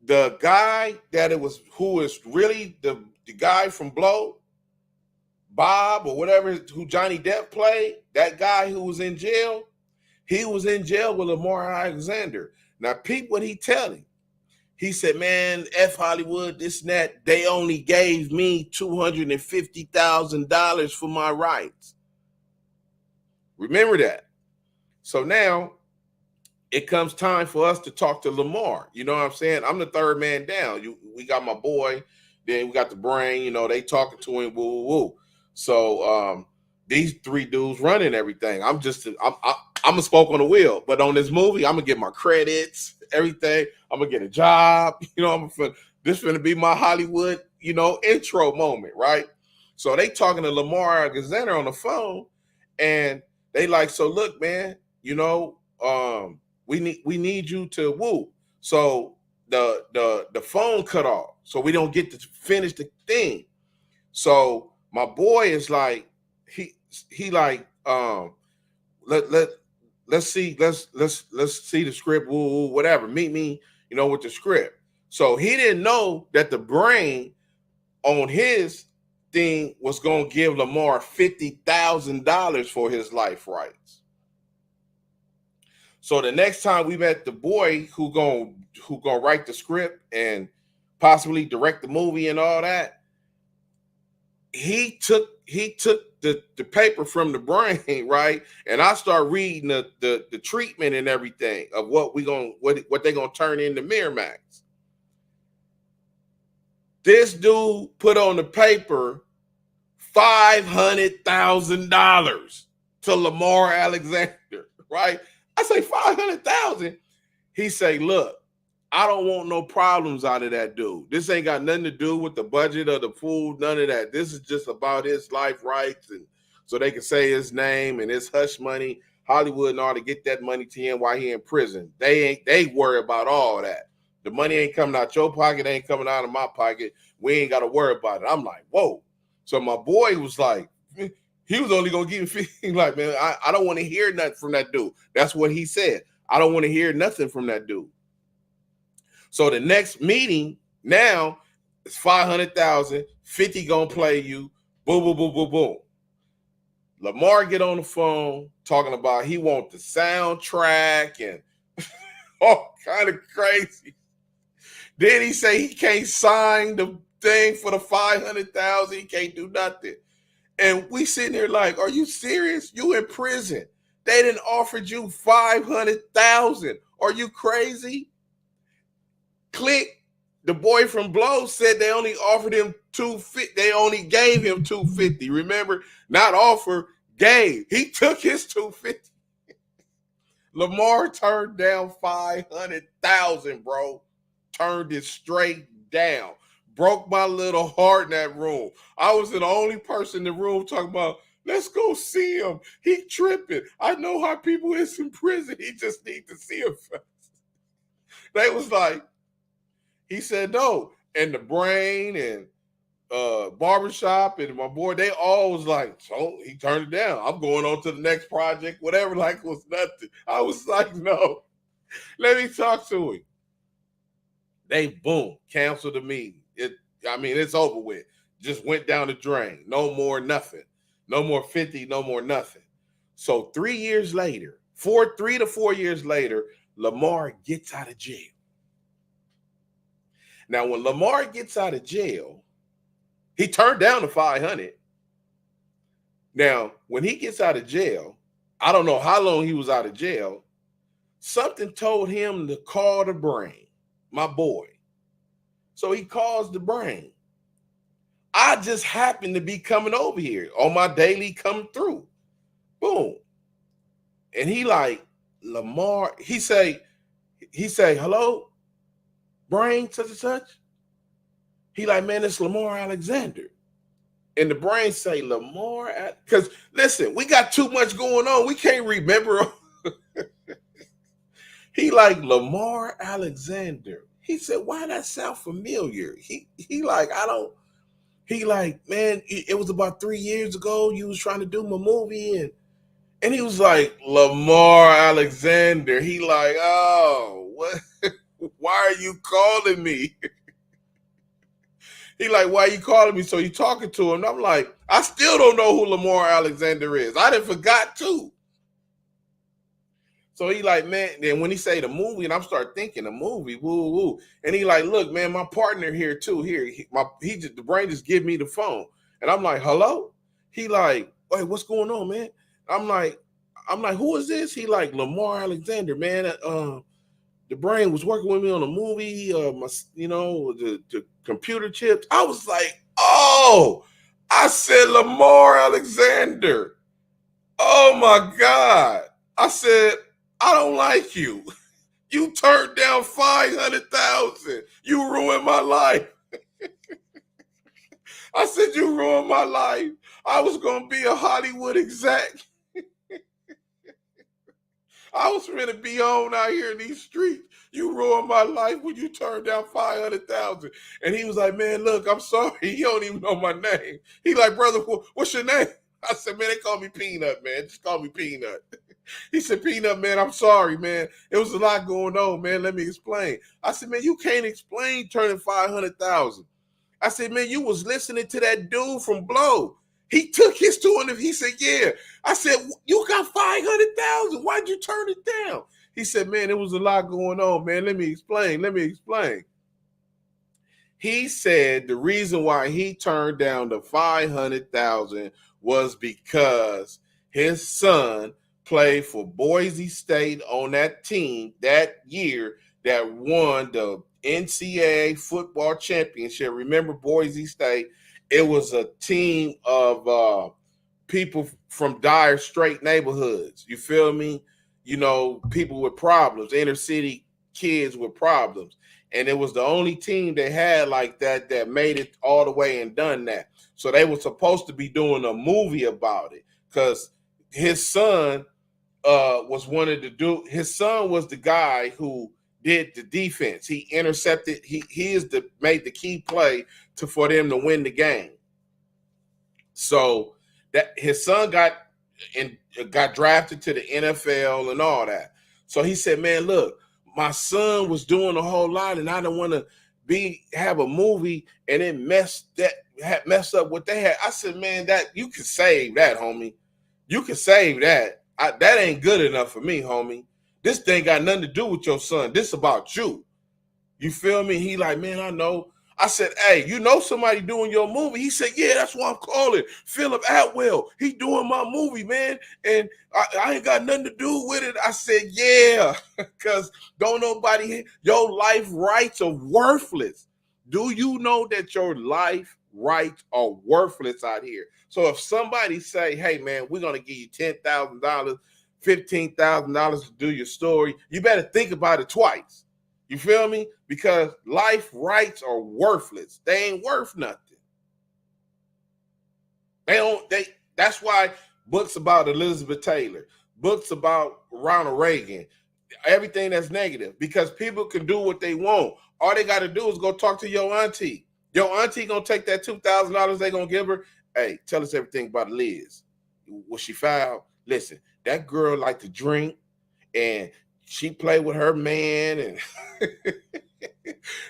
the guy who is really the guy from Blow, Bob or whatever, who Johnny Depp played, that guy who was in jail, he was in jail with Lamar Alexander. Now, Pete, what he telling? He said, man, F Hollywood, this and that, they only gave me $250,000 for my rights. Remember that. So now it comes time for us to talk to Lamar. You know what I'm saying? I'm the third man down. We got my boy, then we got the brain, they talking to him, woo, woo, woo. So these three dudes running everything. I'm a spoke on the wheel, but on this movie, I'm gonna get my credits, everything. I'm gonna get a job. This is gonna be my Hollywood, intro moment, right? So they talking to Lamar Alexander on the phone, and they like, so look, man, we need you to woo. So the phone cut off, so we don't get to finish the thing. So my boy is like, he like, let's see the script, woo, whatever. Meet me, with the script. So he didn't know that the brain on his thing was gonna give Lamar $50,000 for his life rights. So the next time we met the boy who gonna write the script and possibly direct the movie and all that, he took the paper from the brain, right? And I start reading the treatment and everything of what they're gonna turn into Miramax. This dude put on the paper $500,000 to Lamar Alexander, right? I say 500,000. He say, look, I don't want no problems out of that dude. This ain't got nothing to do with the budget or the food, none of that. This is just about his life rights, and so they can say his name and his hush money. Hollywood and all to get that money to him while he in prison. They worry about all that. The money ain't coming out your pocket, ain't coming out of my pocket. We ain't got to worry about it. I'm like, whoa. So my boy was like, he was only gonna give me like, man, I don't want to hear nothing from that dude. That's what he said. I don't want to hear nothing from that dude. So the next meeting now is 500,000, 50 gonna play you, boom, boom, boom, boom, boom. Lamar get on the phone talking about he want the soundtrack and all kind of crazy. Then he say he can't sign the thing for the 500,000. He can't do nothing. And we sitting there like, are you serious? You in prison. They didn't offered you 500,000. Are you crazy? Click. The boy from Blow said they only offered him 250. They only gave him 250. Remember, not offer, gave. He took his 250. Lamar turned down 500,000, bro. Turned it straight down. Broke my little heart in that room. I was the only person in the room talking about, let's go see him. He tripping. I know how people is in prison. He just need to see him first. They was like, he said no. And the brain and barbershop and my boy, they all was like, so he turned it down. I'm going on to the next project, whatever, like it was nothing. I was like, no, let me talk to him. They boom, canceled the meeting. It's over with. Just went down the drain. No more nothing. No more 50, no more nothing. So 3 years later, 3 to 4 years later, Lamar gets out of jail. Now, when Lamar gets out of jail, he turned down the 500. Now, when he gets out of jail, I don't know how long he was out of jail. Something told him to call the brain, my boy. So he calls the brain. I just happened to be coming over here on my daily come through. Boom. And he like, Lamar, he say, hello, brain, such and such. He like, man, it's Lamar Alexander. And the brain say, Lamar, because listen, we got too much going on. We can't remember. He like, Lamar Alexander. He said, why that sound familiar? He like, he like, man, it was about 3 years ago. You was trying to do my movie. And he was like, Lamar Alexander. He like, oh, what? Why are you calling me? He like, why are you calling me? So you talking to him. And I'm like, I still don't know who Lamar Alexander is. I done forgot too. So he like, man, then when he say the movie, and I'm start thinking the movie, woo, woo. And he like, look, man, my partner here too. Here, the brain just give me the phone. And I'm like, hello? He like, wait, what's going on, man? I'm like, who is this? He like, Lamar Alexander, man. The brain was working with me on a movie, the computer chips. I was like, oh, I said Lamar Alexander. Oh my God. I said, I don't like you. You turned down 500,000. You ruined my life. I said, you ruined my life. I was going to be a Hollywood exec. I was going to be on out here in these streets. You ruined my life when you turned down 500,000. And he was like, man, look, I'm sorry. He don't even know my name. He like, brother, what's your name? I said, man, they call me Peanut, man. Just call me Peanut. He said, Peanut, man, I'm sorry, man. It was a lot going on, man. Let me explain. I said, man, you can't explain turning 500,000. I said, man, you was listening to that dude from Blow. He took his 200. He said, yeah. I said, you got 500,000. Why'd you turn it down? He said, man, it was a lot going on, man. Let me explain. He said the reason why he turned down the 500,000 was because his son played for Boise State on that team that year that won the NCAA football championship. Remember Boise State? It was a team of people from dire straight neighborhoods. You feel me? You know, people with problems, inner city kids with problems. And it was the only team they had like that that made it all the way and done that. So they were supposed to be doing a movie about it because his son was wanted to do. His son was the guy who did the defense. He intercepted. He is the made the key play to for them to win the game. So that his son got drafted to the NFL and all that. So he said, "Man, look, my son was doing a whole lot, and I don't want to have a movie and it mess up what they had." I said, "Man, that you can save that, homie. You can save that. That ain't good enough for me, homie. This thing got nothing to do with your son. This about you. You feel me?" He like, "Man, I know." I said, "Hey, you know somebody doing your movie?" He said, "Yeah, that's what I'm calling Philip Atwell. He doing my movie, man, and I ain't got nothing to do with it." I said, "Yeah, because don't nobody, your life rights are worthless. Do you know that your life rights are worthless out here? So if somebody say, hey, man, we're going to give you $10,000, $15,000 to do your story, you better think about it twice. You feel me? Because life rights are worthless. They ain't worth nothing. That's why books about Elizabeth Taylor, books about Ronald Reagan, everything that's negative, because people can do what they want. All they got to do is go talk to your auntie. Your auntie gonna take that $2,000 they gonna give her. Hey, tell us everything about Liz. Was she foul? Listen, that girl liked to drink and she played with her man, and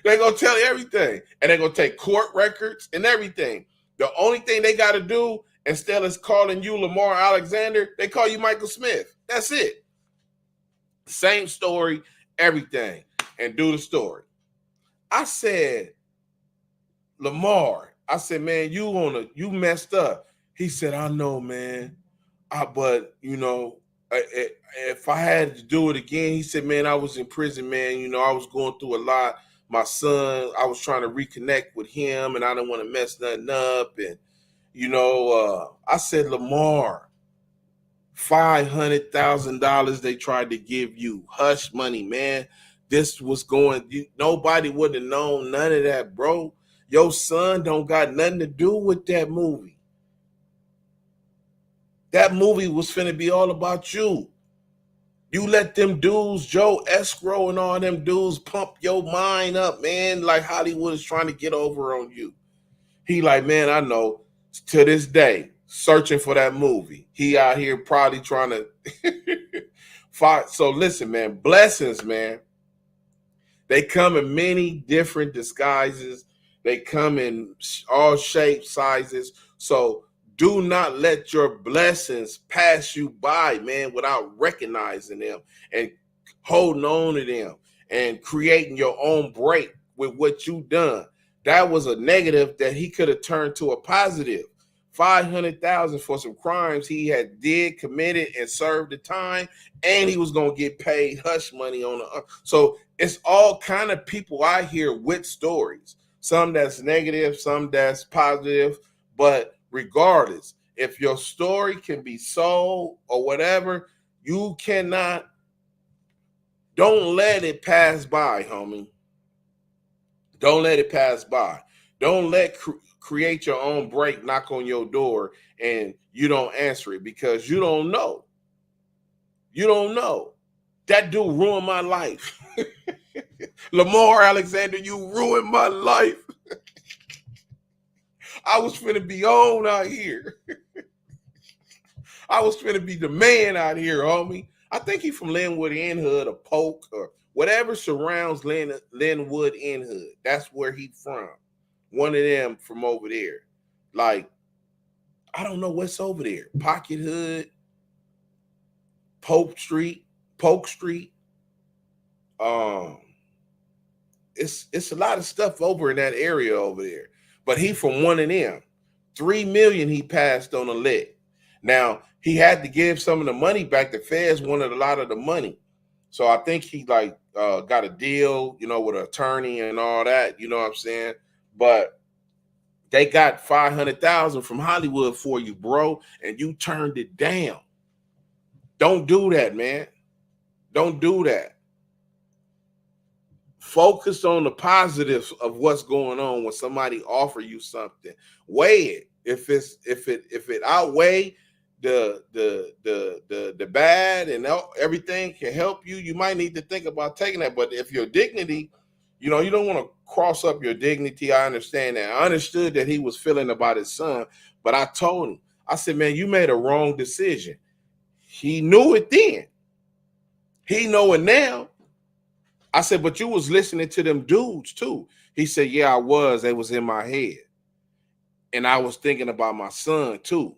they're gonna tell everything, and they're gonna take court records and everything. The only thing they got to do, instead of calling you Lamar Alexander, they call you Michael Smith. That's it. Same story, everything, and do the story. I said, Lamar, I said, man, you messed up. He said, I know, man. But you know, if I had to do it again, he said, man, I was in prison, man. You know, I was going through a lot. My son, I was trying to reconnect with him, and I didn't want to mess nothing up. And you know, I said, Lamar, $500,000 they tried to give you, hush money, man. This was going. Nobody would have known none of that, bro. Your son don't got nothing to do with that movie. That movie was finna be all about you. You let them dudes, Joe Escrow and all them dudes, pump your mind up, man, like Hollywood is trying to get over on you. He like, man, I know. To this day, searching for that movie. He out here probably trying to fight. So listen, man, blessings, man. They come in many different disguises. They come in all shapes, sizes. So do not let your blessings pass you by, man, without recognizing them and holding on to them and creating your own break with what you done. That was a negative that he could have turned to a positive. 500,000 for some crimes he had committed and served the time, and he was gonna get paid hush money on the. So it's all kind of people out here with stories. Some that's negative, some that's positive, but regardless, if your story can be sold or whatever, you cannot. Don't let it pass by, homie. Don't let it pass by. Don't let create your own break knock on your door and you don't answer it because you don't know. You don't know. That dude ruined my life. Lamar Alexander, you ruined my life. I was finna be on out here. I was finna be the man out here, homie. I think he from Linwood End Hood or Polk or whatever surrounds Linwood End Hood. That's where he from. One of them from over there. Like, I don't know what's over there. Pocket Hood, Polk Street. Um, it's a lot of stuff over in that area over there. But he from one of them. 3 million he passed on a lick. Now he had to give some of the money back. The feds wanted a lot of the money. So I think he like got a deal, with an attorney and all that, you know what I'm saying? But they got 500,000 from Hollywood for you, bro, and you turned it down. Don't do that, man. Don't do that. Focus on the positives of what's going on when somebody offer you something. Weigh it. If it outweigh the bad and everything can help you, you might need to think about taking that. But if your dignity, you don't want to cross up your dignity. I understand that. I understood that he was feeling about his son, but I told him, I said, man, you made a wrong decision. He knew it then. He know it now. I said, but you was listening to them dudes too. He said, yeah, I was. They was in my head. And I was thinking about my son too.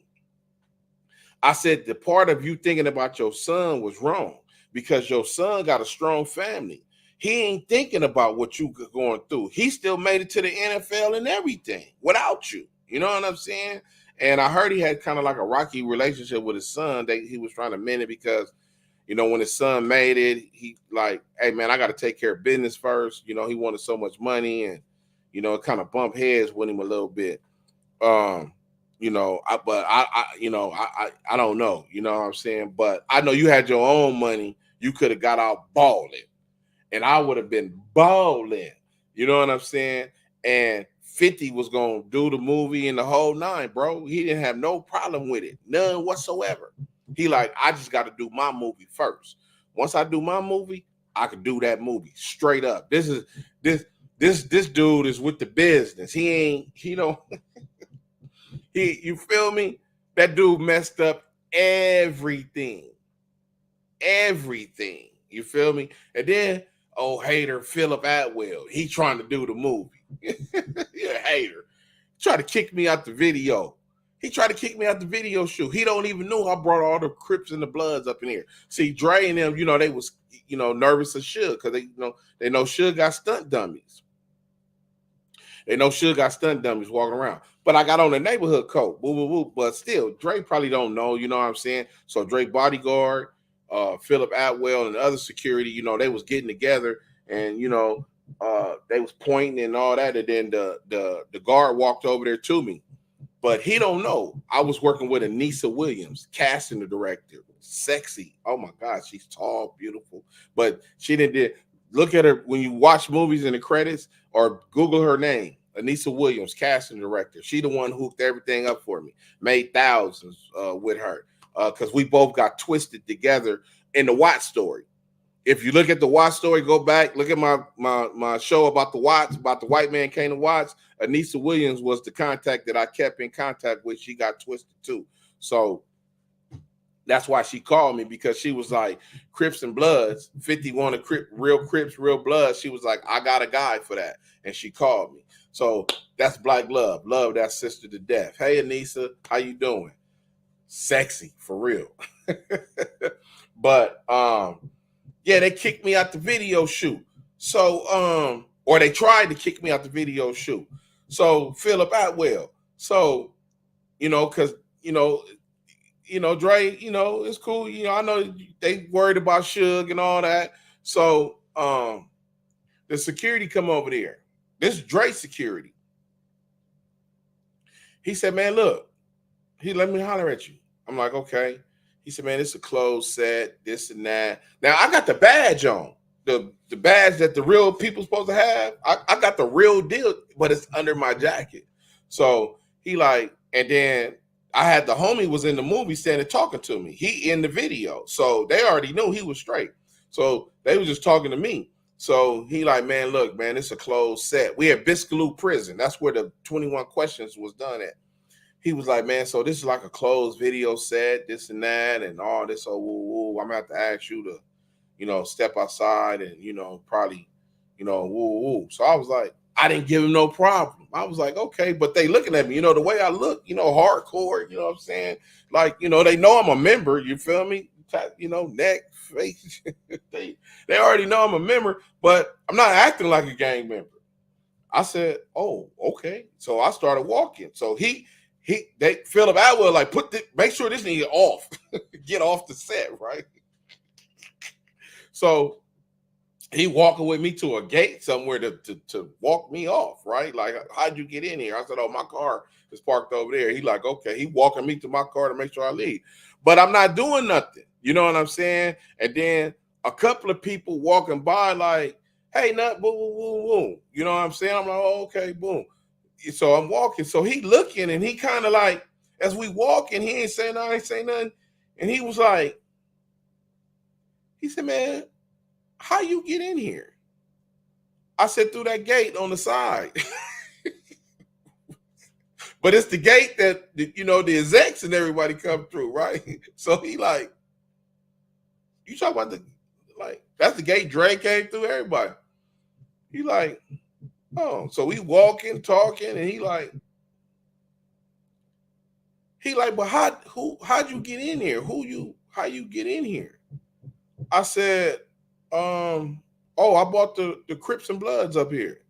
I said, the part of you thinking about your son was wrong because your son got a strong family. He ain't thinking about what you going through. He still made it to the NFL and everything without you. You know what I'm saying? And I heard he had kind of like a rocky relationship with his son. That he was trying to mend it because, when his son made it, he like, hey, man, I got to take care of business first. He wanted so much money and, it kind of bumped heads with him a little bit. I don't know, you know what I'm saying? But I know you had your own money. You could have got out balling and I would have been balling. You know what I'm saying? And 50 was going to do the movie and the whole nine, bro. He didn't have no problem with it. None whatsoever. He like, I just got to do my movie first. Once I do my movie, I could do that movie straight up. This dude is with the business. He ain't, you feel me? That dude messed up everything. Everything. You feel me? And then, hater Philip Atwell, he trying to do the movie. You're a hater. Try to kick me out the video. He tried to kick me out the video shoot. He don't even know I brought all the Crips and the Bloods up in here. See, Dre and them, they was, nervous as Suge because they know Suge got stunt dummies. They know Suge got stunt dummies walking around. But I got on the neighborhood coat. Boo, boo, boo. But still, Dre probably don't know, you know what I'm saying? So Dre bodyguard, Philip Atwell, and other security, they was getting together and, they was pointing and all that. And then the guard walked over there to me. But he don't know. I was working with Anissa Williams, casting the director. Sexy. Oh, my God. She's tall, beautiful. But she didn't look at her when you watch movies in the credits or Google her name. Anissa Williams, casting director. She the one who hooked everything up for me. Made thousands with her because we both got twisted together in the Watts story. If you look at the Watts story, go back, look at my show about the Watts, about the white man came to Watts. Anissa Williams was the contact that I kept in contact with. She got twisted too. So that's why she called me because she was like, Crips and Bloods, 50 wanted real Crips, real Bloods. She was like, I got a guy for that. And she called me. So that's Black Love. Love that sister to death. Hey, Anissa, how you doing? Sexy, for real. But, yeah, they kicked me out the video shoot. So, or they tried to kick me out the video shoot. So Philip Atwell. So, because, Dre, it's cool. I know they worried about Suge and all that. So, the security come over there. This Dre security. He said, man, look, he let me holler at you. I'm like, okay. He said, man, it's a closed set, this and that. Now, I got the badge on. The badge that the real people supposed to have. I got the real deal, but it's under my jacket. So he like, and then I had the homie was in the movie standing talking to me. He in the video. So they already knew he was straight. So they was just talking to me. So he like, man, look, man, it's a closed set. We at Biscayne Prison. That's where the 21 Questions was done at. He was like, man, so this is like a closed video set, this and that, and all this. So I'm gonna have to ask you to, step outside and, probably, So I was like, I didn't give him no problem. I was like, okay, but they looking at me, the way I look, hardcore, you know what I'm saying? Like, they know I'm a member, you feel me? neck, face. they already know I'm a member, but I'm not acting like a gang member. I said, "Oh, okay." So I started walking. So they Philip Atwell like make sure this nigga off, get off the set, right? So he walking with me to a gate somewhere to walk me off, right? Like, how'd you get in here? I said, "Oh, my car is parked over there." He like, "Okay." He walking me to my car to make sure I leave, but I'm not doing nothing. You know what I'm saying? And then a couple of people walking by like, "Hey, nut, boom, boom, boom, boom." You know what I'm saying? I'm like, "Oh, okay, boom." So I'm walking. So he looking and he kind of like, as we walking, he ain't saying nothing, and he was like, he said, "Man, how you get in here?" I said, "Through that gate on the side." But it's the gate that the execs and everybody come through, right? So he like, "You talking about that's the gate Dre came through, everybody." He like, "Oh." So we walking, talking, and he like, "But how'd you get in here? How you get in here?" I said, "Oh, I bought the Crips and Bloods up here."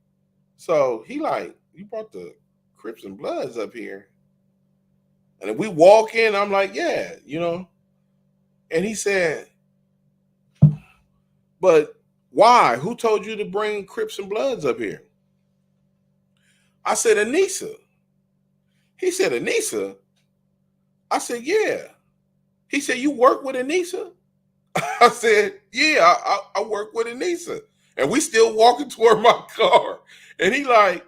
So he like, "You brought the Crips and Bloods up here?" And then we walk in, I'm like, "Yeah, And he said, "But why? Who told you to bring Crips and Bloods up here?" I said, "Anissa." He said, "Anissa?" I said, "Yeah." He said, "You work with Anissa?" I said, "Yeah, I work with Anissa." And we still walking toward my car. And he like,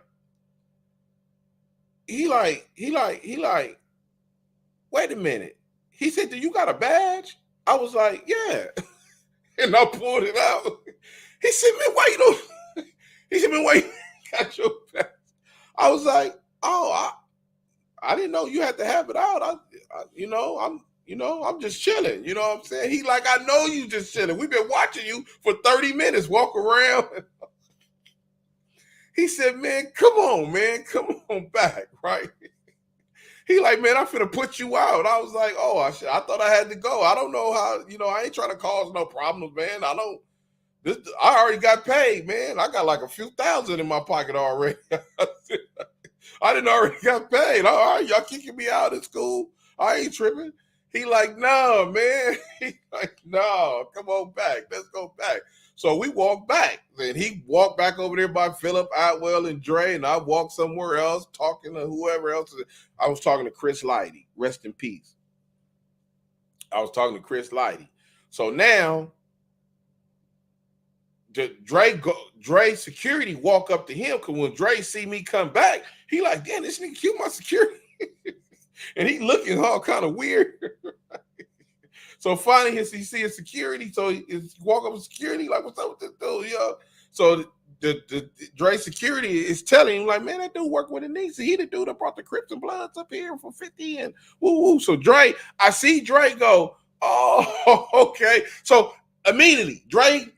"Wait a minute." He said, "Do you got a badge?" I was like, "Yeah." And I pulled it out. He said, "Man, why you don't?" He said, "Man, why you got your badge?" I was like, "Oh, I didn't know you had to have it out. I'm just chilling. You know what I'm saying?" He like, "I know you just chilling. We've been watching you for 30 minutes walk around." He said, "Man, come on, man. Come on back." Right. He like, "Man, I'm finna put you out." I was like, "Oh, I thought I had to go. I don't know how, I ain't trying to cause no problems, man. I already got paid, man. I got like a few thousand in my pocket already." I didn't already got paid. All right, y'all kicking me out of school. I ain't tripping. He like, "No, man." He like, "No, come on back. Let's go back." So we walked back. And he walked back over there by Philip Atwell and Dre, and I walked somewhere else talking to whoever else. I was talking to Chris Lighty. Rest in peace. I was talking to Chris Lighty. So now Dre security walk up to him, because when Dre see me come back, he like, "Damn, this nigga killed my security." And he looking all kind of weird. So finally, he see a security, so he walk up with security, like, "What's up with this dude, yo?" So the Dre security is telling him like, "Man, that dude work with Anissa. He the dude that brought the Crips and Bloods up here for 50 and woo woo." So I see Dre go, "Oh, okay." So immediately,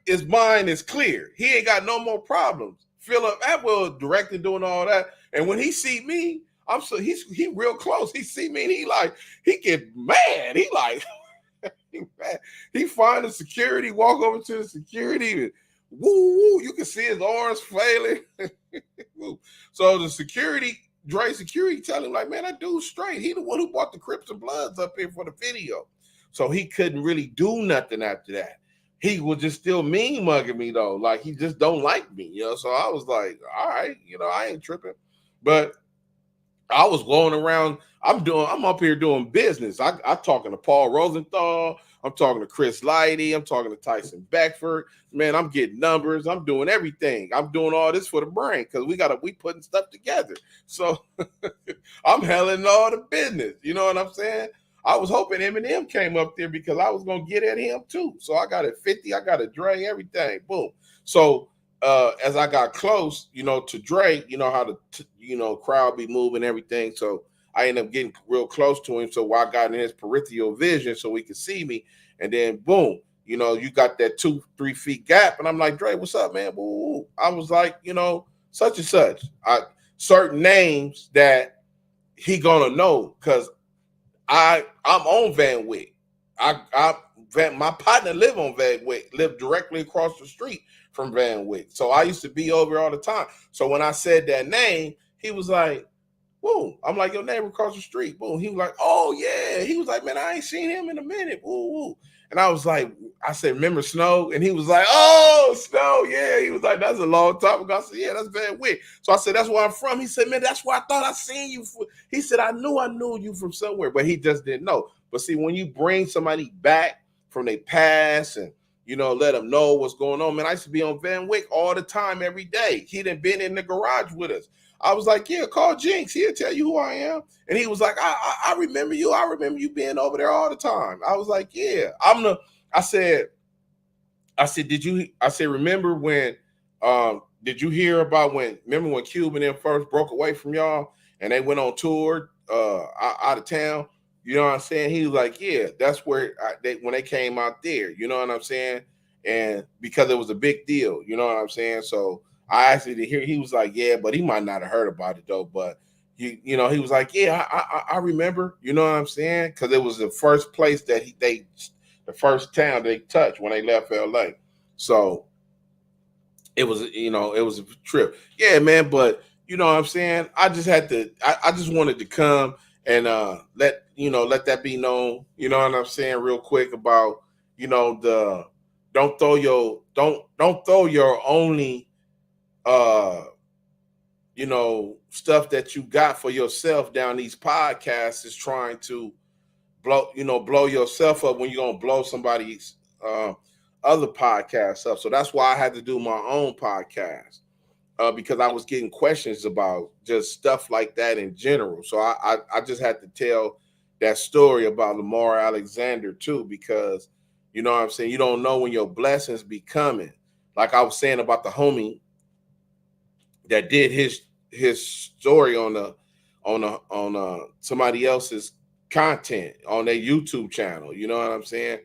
his mind is clear. He ain't got no more problems. Philip Atwell directing, doing all that, and when he see me, he real close. He see me and he get mad. He like, he find the security, walk over to the security, and woo woo. You can see his arms flailing. So the Dre security tell him like, "Man, that dude's straight. He the one who bought the Crips and Bloods up here for the video." So he couldn't really do nothing after that. He was just still mean mugging me though. Like, he just don't like me, So I was like, all right, I ain't tripping. But I was going around. I'm up here doing business. I'm talking to Paul Rosenthal. I'm talking to Chris Lighty. I'm talking to Tyson Beckford. Man, I'm getting numbers. I'm doing everything. I'm doing all this for the brain, because we putting stuff together. So I'm handling all the business. You know what I'm saying? I was hoping Eminem came up there, because I was gonna get at him too. So I got a 50. I got a Dre, everything. Boom. So as I got close, to Dre, how the crowd be moving, everything. So I ended up getting real close to him. So I got in his peripheral vision so he could see me. And then boom, you got that 2-3 feet gap. And I'm like, "Dre, what's up, man?" Woo. I was like, such and such. Certain names that he gonna know, because I'm on Van Wick. my partner lived on Van Wyck, lived directly across the street from Van Wyck. So I used to be over all the time. So when I said that name, he was like, woo. I'm like, your neighbor across the street. Boom. He was like, oh yeah. He was like, man, I ain't seen him in a minute. Woo woo. And I was like, I said, remember Snow? And he was like, oh, Snow. Yeah. He was like, that's a long time ago. I said, yeah, that's Van Wyck. So I said, that's where I'm from. He said, man, that's where I thought I seen you. He said, I knew you from somewhere, but he just didn't know. But see, when you bring somebody back from their past and, you know, let them know what's going on. Man, I used to be on Van Wyck all the time, every day. He done been in the garage with us. I was like, yeah, call Jinx. He'll tell you who I am. And he was like, I remember you. I remember you being over there all the time. I was like, yeah. I said, remember when, did you hear about remember when Cuban and first broke away from y'all and they went on tour out of town? You know what I'm saying? He was like, yeah, that's where when they came out there, you know what I'm saying? And because it was a big deal, you know what I'm saying? So I actually hear he was like, yeah, but he might not have heard about it though. But he was like, yeah, I remember, you know what I'm saying? Because it was the first place that the first town they touched when they left LA. So it was a trip. Yeah, man. But you know what I'm saying? I just wanted to come and let that be known, you know what I'm saying, real quick about, don't throw your only stuff that you got for yourself down these podcasts is trying to blow yourself up when you're gonna blow somebody's other podcasts up. So that's why I had to do my own podcast. Because I was getting questions about just stuff like that in general. So I just had to tell that story about Lamar Alexander too, because you know what I'm saying, you don't know when your blessings be coming. Like I was saying about the homie that did his story on somebody else's content on their YouTube channel. You know what I'm saying?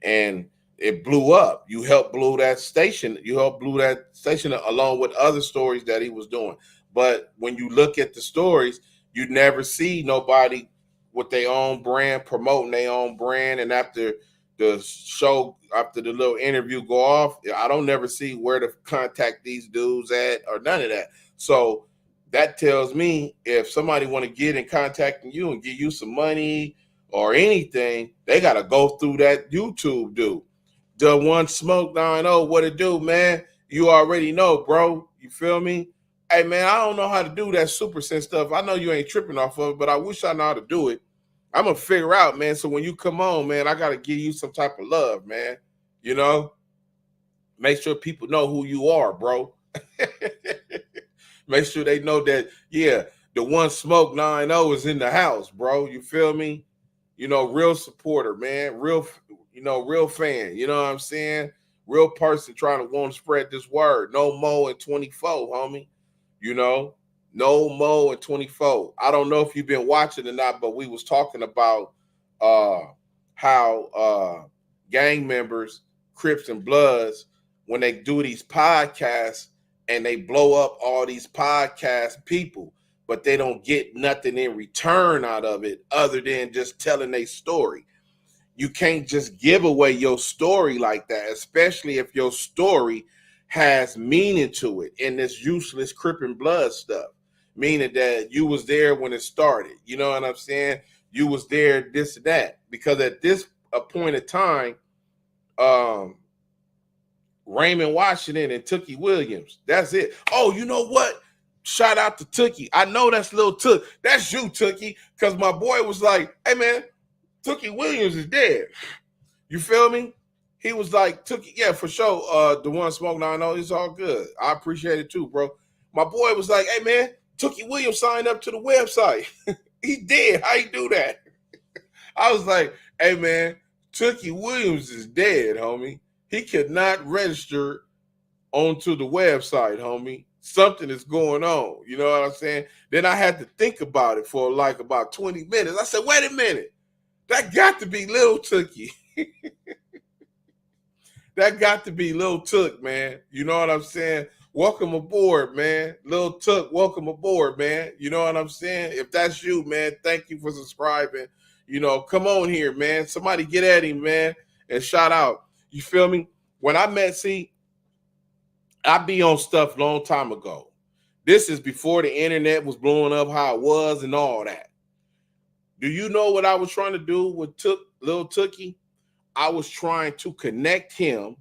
And it blew up. You helped blow that station. Along with other stories that he was doing. But when you look at the stories, you never see nobody with their own brand promoting their own brand. And after the show, after the little interview go off, I don't never see where to contact these dudes at or none of that. So that tells me if somebody want to get in contacting you and give you some money or anything, they got to go through that YouTube dude. The One Smoke 90, what it do, man? You already know, bro. You feel me? Hey, man, I don't know how to do that Super Sense stuff. I know you ain't tripping off of it, but I wish I know how to do it. I'm going to figure out, man. So when you come on, man, I got to give you some type of love, man. You know? Make sure people know who you are, bro. Make sure they know that, yeah, the One Smoke 90 is in the house, bro. You feel me? Real supporter, man. Real fan. You know what I'm saying? Real person trying to want to spread this word. No more in 24, homie. No more in 24. I don't know if you've been watching or not, but we was talking about how gang members, Crips and Bloods, when they do these podcasts and they blow up all these podcast people, but they don't get nothing in return out of it other than just telling their story. You can't just give away your story like that, especially if your story has meaning to it in this useless Crip and Blood stuff, meaning that you was there when it started. You know what I'm saying? You was there, this and that. Because at this point of time, Raymond Washington and Tookie Williams, that's it. Oh, you know what? Shout out to Tookie. I know that's little Took. That's you, Tookie, because my boy was like, hey, man, Tookie Williams is dead. You feel me? He was like, Tookie, yeah, for sure. The One Smoke 90, it's all good. I appreciate it too, bro. My boy was like, hey, man, Tookie Williams signed up to the website. He did. How you do that? I was like, hey, man, Tookie Williams is dead, homie. He could not register onto the website, homie. Something is going on. You know what I'm saying? Then I had to think about it for like about 20 minutes. I said, wait a minute. That got to be Lil Tookie. That got to be Lil Took, man. You know what I'm saying? Welcome aboard, man. Lil Took, welcome aboard, man. You know what I'm saying? If that's you, man, thank you for subscribing. Come on here, man. Somebody get at him, man. and shout out. You feel me? When I met, I be on stuff long time ago. This is before the internet was blowing up how it was and all that. Do you know what I was trying to do with Lil Tookie? I was trying to connect him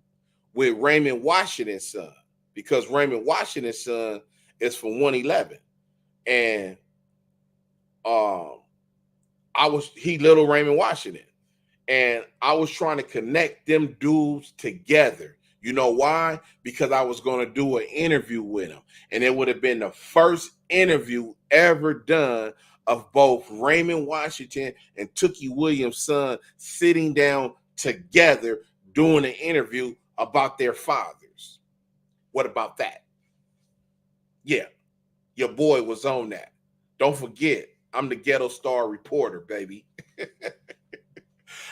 with Raymond Washington's son, because Raymond Washington's son is from 111. And he little Raymond Washington. And I was trying to connect them dudes together. You know why? Because I was going to do an interview with him. And it would have been the first interview ever done of both Raymond Washington and Tookie Williams' son sitting down together doing an interview about their fathers. What about that? Yeah, your boy was on that. Don't forget, I'm the Ghetto Star reporter, baby.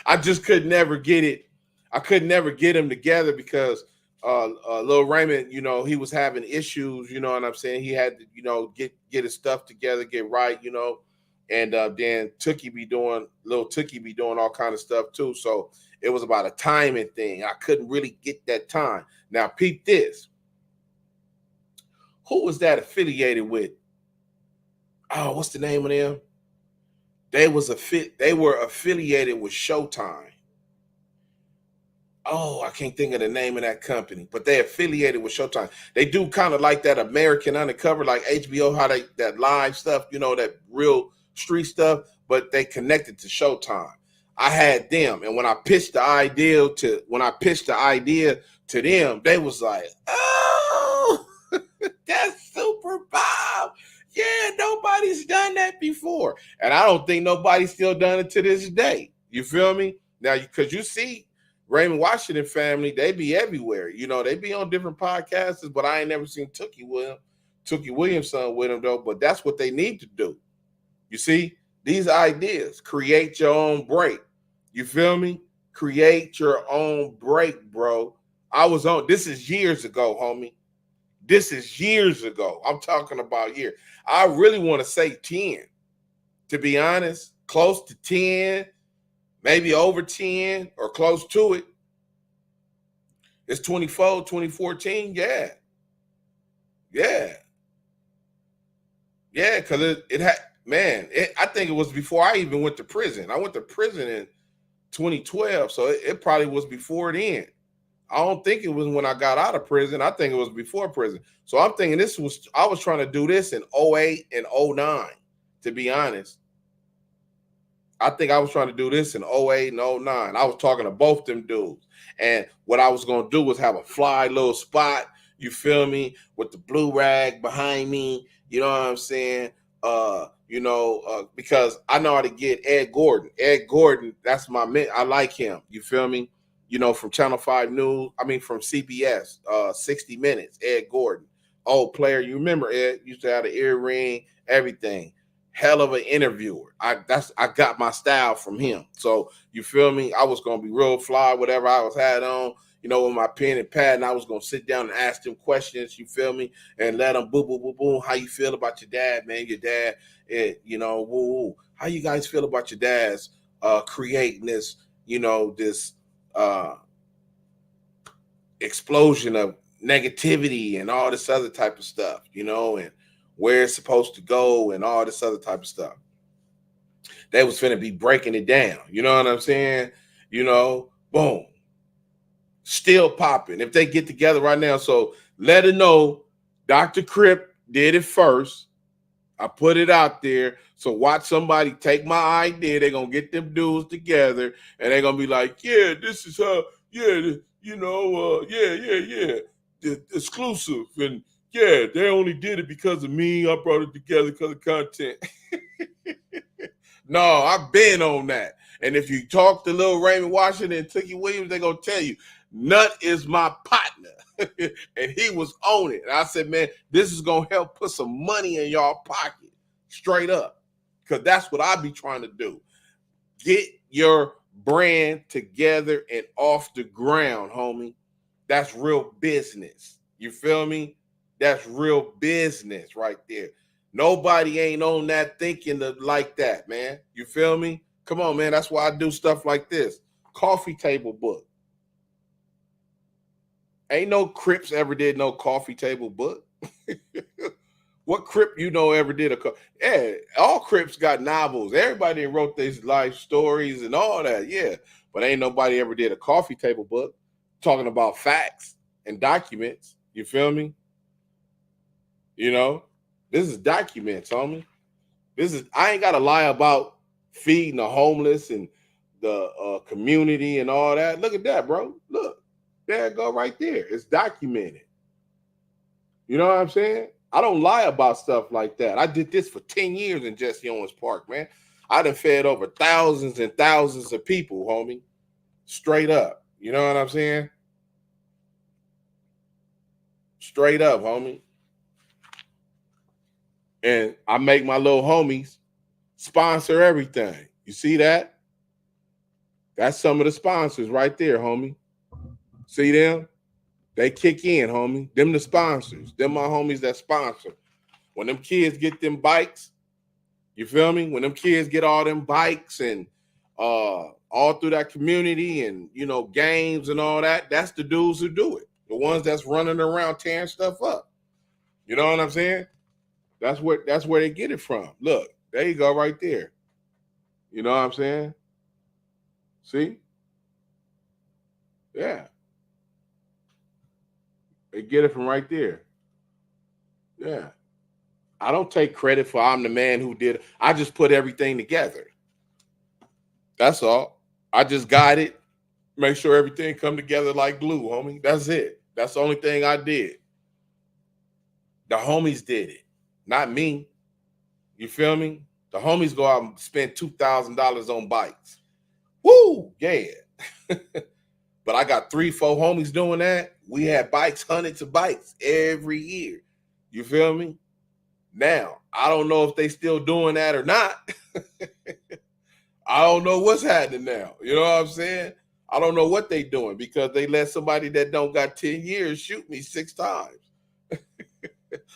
I just could never get it. I could never get him together because Lil Raymond, he was having issues, you know what I'm saying? He had to, get his stuff together, get right, and then Lil Tookie be doing all kind of stuff too. So it was about a timing thing. I couldn't really get that time. Now, peep this. Who was that affiliated with? Oh, what's the name of them? They were affiliated with Showtime. Oh, I can't think of the name of that company, but they affiliated with Showtime. They do kind of like that American Undercover, like HBO, how that live stuff, that real street stuff, but they connected to Showtime. I had them, and when I pitched the idea to them, they was like, "Oh, that's Super Bob. Yeah, nobody's done that before." And I don't think nobody's still done it to this day. You feel me? Now, because you see Raymond Washington family, they be everywhere. They be on different podcasts, but I ain't never seen Tookie Williams' son with them, though. But that's what they need to do. You see, these ideas, create your own break. You feel me? Create your own break, bro. This is years ago, homie. This is years ago. I'm talking about years. I really want to say 10, to be honest, close to 10, maybe over 10 or close to it. It's 2014. Yeah. Yeah, because it had, man, I think it was before I even went to prison. I went to prison in 2012, so it probably was before then. I don't think it was when I got out of prison. I think it was before prison. So I'm thinking I was trying to do this in 08 and 09, to be honest. I think I was trying to do this in 08 and 09. I was talking to both them dudes. And what I was going to do was have a fly little spot, you feel me, with the blue rag behind me. You know what I'm saying? Because I know how to get Ed Gordon. Ed Gordon, that's my man. I like him. You feel me? From Channel 5 News. From CBS, 60 Minutes, Ed Gordon. Old player. You remember Ed used to have an earring, everything. Hell of an interviewer. I got my style from him. So you feel me? I was gonna be real fly, whatever I had on, with my pen and pad, and I was gonna sit down and ask them questions. You feel me? And let them boom, boom, boom, boom. How you feel about your dad, man? Your dad, woo, woo. How you guys feel about your dad's creating this, this explosion of negativity and all this other type of stuff, and where it's supposed to go and all this other type of stuff. They was finna be breaking it down. You know what I'm saying? Boom. Still popping. If they get together right now, so let her know Dr. Crip did it first. I put it out there. So watch somebody take my idea. They're going to get them dudes together and they're going to be like, yeah, this is how, yeah, the exclusive. And yeah, they only did it because of me. I brought it together because of content. No, I've been on that. And if you talk to Lil Raymond Washington and Tookie Williams, they're going to tell you, Nut is my partner. And he was on it. And I said, man, this is going to help put some money in y'all pocket. Straight up. Because that's what I be trying to do. Get your brand together and off the ground, homie. That's real business. You feel me? That's real business right there. Nobody ain't on that thinking like that, man. You feel me? Come on, man. That's why I do stuff like this. Coffee table book. Ain't no Crips ever did no coffee table book. What Crip you know ever did yeah, all Crips got novels. Everybody wrote these life stories and all that, yeah. But ain't nobody ever did a coffee table book talking about facts and documents. You feel me? You know, this is documents, homie. I ain't gotta lie about feeding the homeless and the community and all that. Look at that, bro. Look, there it go right there. It's documented. You know what I'm saying? I don't lie about stuff like that. I did this for 10 years in Jesse Owens Park, man. I done fed over thousands and thousands of people, homie. Straight up. You know what I'm saying? Straight up, homie. And I make my little homies sponsor everything. You see that? That's some of the sponsors right there, homie. See them? They kick in, homie. Them the sponsors. Them my homies that sponsor. When them kids get them bikes, you feel me? When them kids get all them bikes and all through that community and, you know, games and all that, that's the dudes who do it. The ones that's running around tearing stuff up. You know what I'm saying? That's where they get it from. Look, there you go right there. You know what I'm saying? See? Yeah. They get it from right there. Yeah. I don't take credit for I'm the man who did it. I just put everything together. That's all. I just got it. Make sure everything come together like glue, homie. That's it. That's the only thing I did. The homies did it, not me. You feel me? The homies go out and spend $2,000 on bikes. Woo, yeah. But I got 3-4 homies doing that. We had bikes, hundreds of bikes every year. You feel me? Now, I don't know if they still doing that or not. I don't know what's happening now. You know what I'm saying? I don't know what they doing because they let somebody that don't got 10 years shoot me 6 times.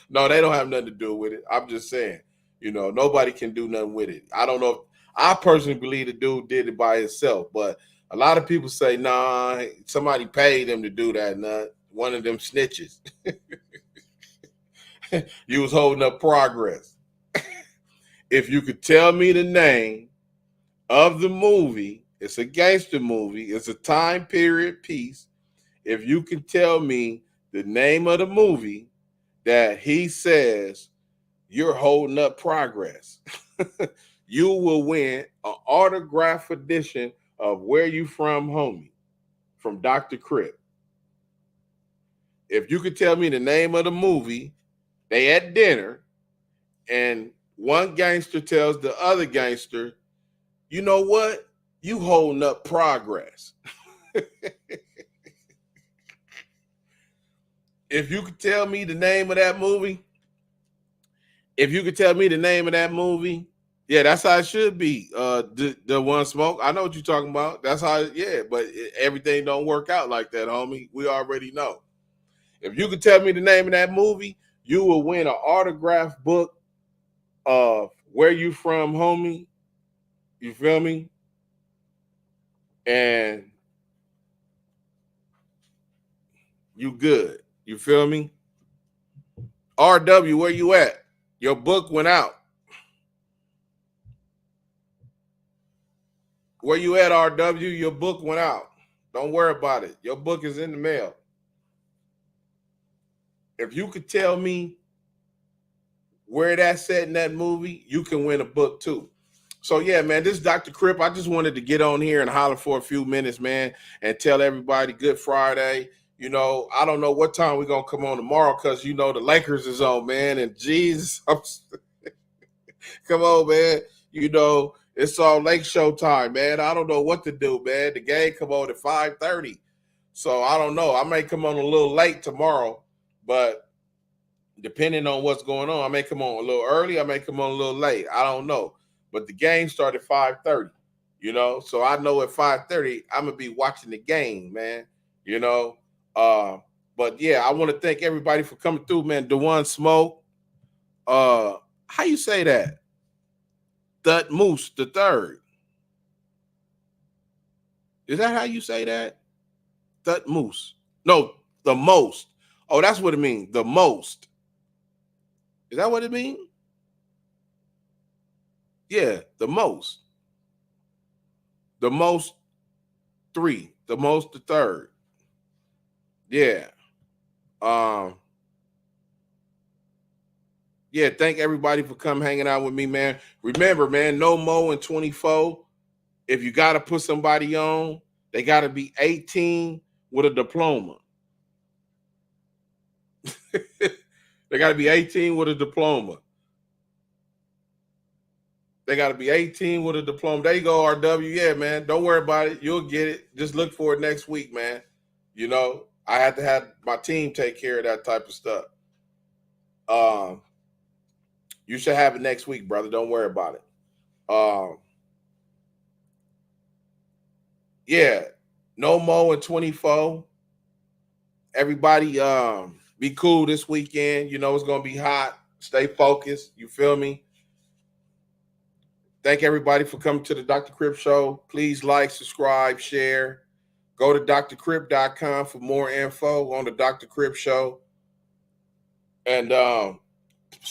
No, they don't have nothing to do with it. I'm just saying, you know, nobody can do nothing with it. I don't know if I personally believe the dude did it by himself, but a lot of people say, nah, somebody paid him to do that. Nah, one of them snitches. You was holding up progress. If you could tell me the name of the movie, it's a gangster movie, it's a time period piece. If you can tell me the name of the movie that he says you're holding up progress, you will win an autograph edition of Where You From, Homie, from Dr. Crip. If you could tell me the name of the movie, they at dinner, and one gangster tells the other gangster, you know what? You holding up progress. If you could tell me the name of that movie, yeah, that's how it should be. The one smoke. I know what you're talking about. That's how, yeah, but everything don't work out like that, homie. We already know. If you could tell me the name of that movie, you will win an autograph book of Where You From, Homie. You feel me? And you good. You feel me? RW, where you at? Your book went out. Where you at, RW? Your book went out. Don't worry about it. Your book is in the mail. If you could tell me where that's set in that movie, you can win a book too. So yeah, man, this is Dr. Crip. I just wanted to get on here and holler for a few minutes, man, and tell everybody good Friday. You know, I don't know what time we're gonna come on tomorrow because you know the Lakers is on, man. And Jesus, come on, man. You know, it's all Lake Show time, man. I don't know what to do, man. The game come on at 5:30. So I don't know. I may come on a little late tomorrow, but depending on what's going on, I may come on a little early, I may come on a little late. I don't know. But the game started 5:30, you know. So I know at 5:30, I'm gonna be watching the game, man. You know. But yeah, I want to thank everybody for coming through, man. Dewan Smoke. How you say that? Thut Moose the third. Is that how you say that? That moose. No, the most. Oh, that's what it means. The most. Is that what it means? Yeah, the most. The most three. The most the third. Yeah. Um, yeah, thank everybody for come hanging out with me, man. Remember, man, no more in 24. If you gotta put somebody on, they gotta be 18 with a diploma. They gotta be 18 with a diploma. They got to be 18 with a diploma. There you go, RW. Yeah, man. Don't worry about it. You'll get it. Just look for it next week, man. You know, I had to have my team take care of that type of stuff. Um, you should have it next week, brother. Don't worry about it. Um, yeah, no more in 24. Everybody be cool this weekend. You know, it's gonna be hot. Stay focused. You feel me? Thank everybody for coming to the Dr. Crip Show. Please like, subscribe, share. Go to drcrip.com for more info on the Dr. Crip Show. And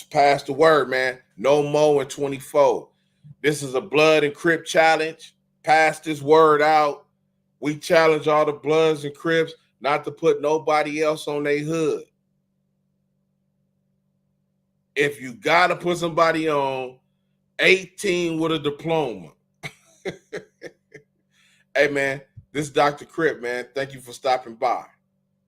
pass the word, man. No more in 24. This is a Blood and Crip challenge. Pass this word out. We challenge all the Bloods and Crips not to put nobody else on their hood. If you got to put somebody on, 18 with a diploma. Hey, man, this is Dr. Crip, man. Thank you for stopping by.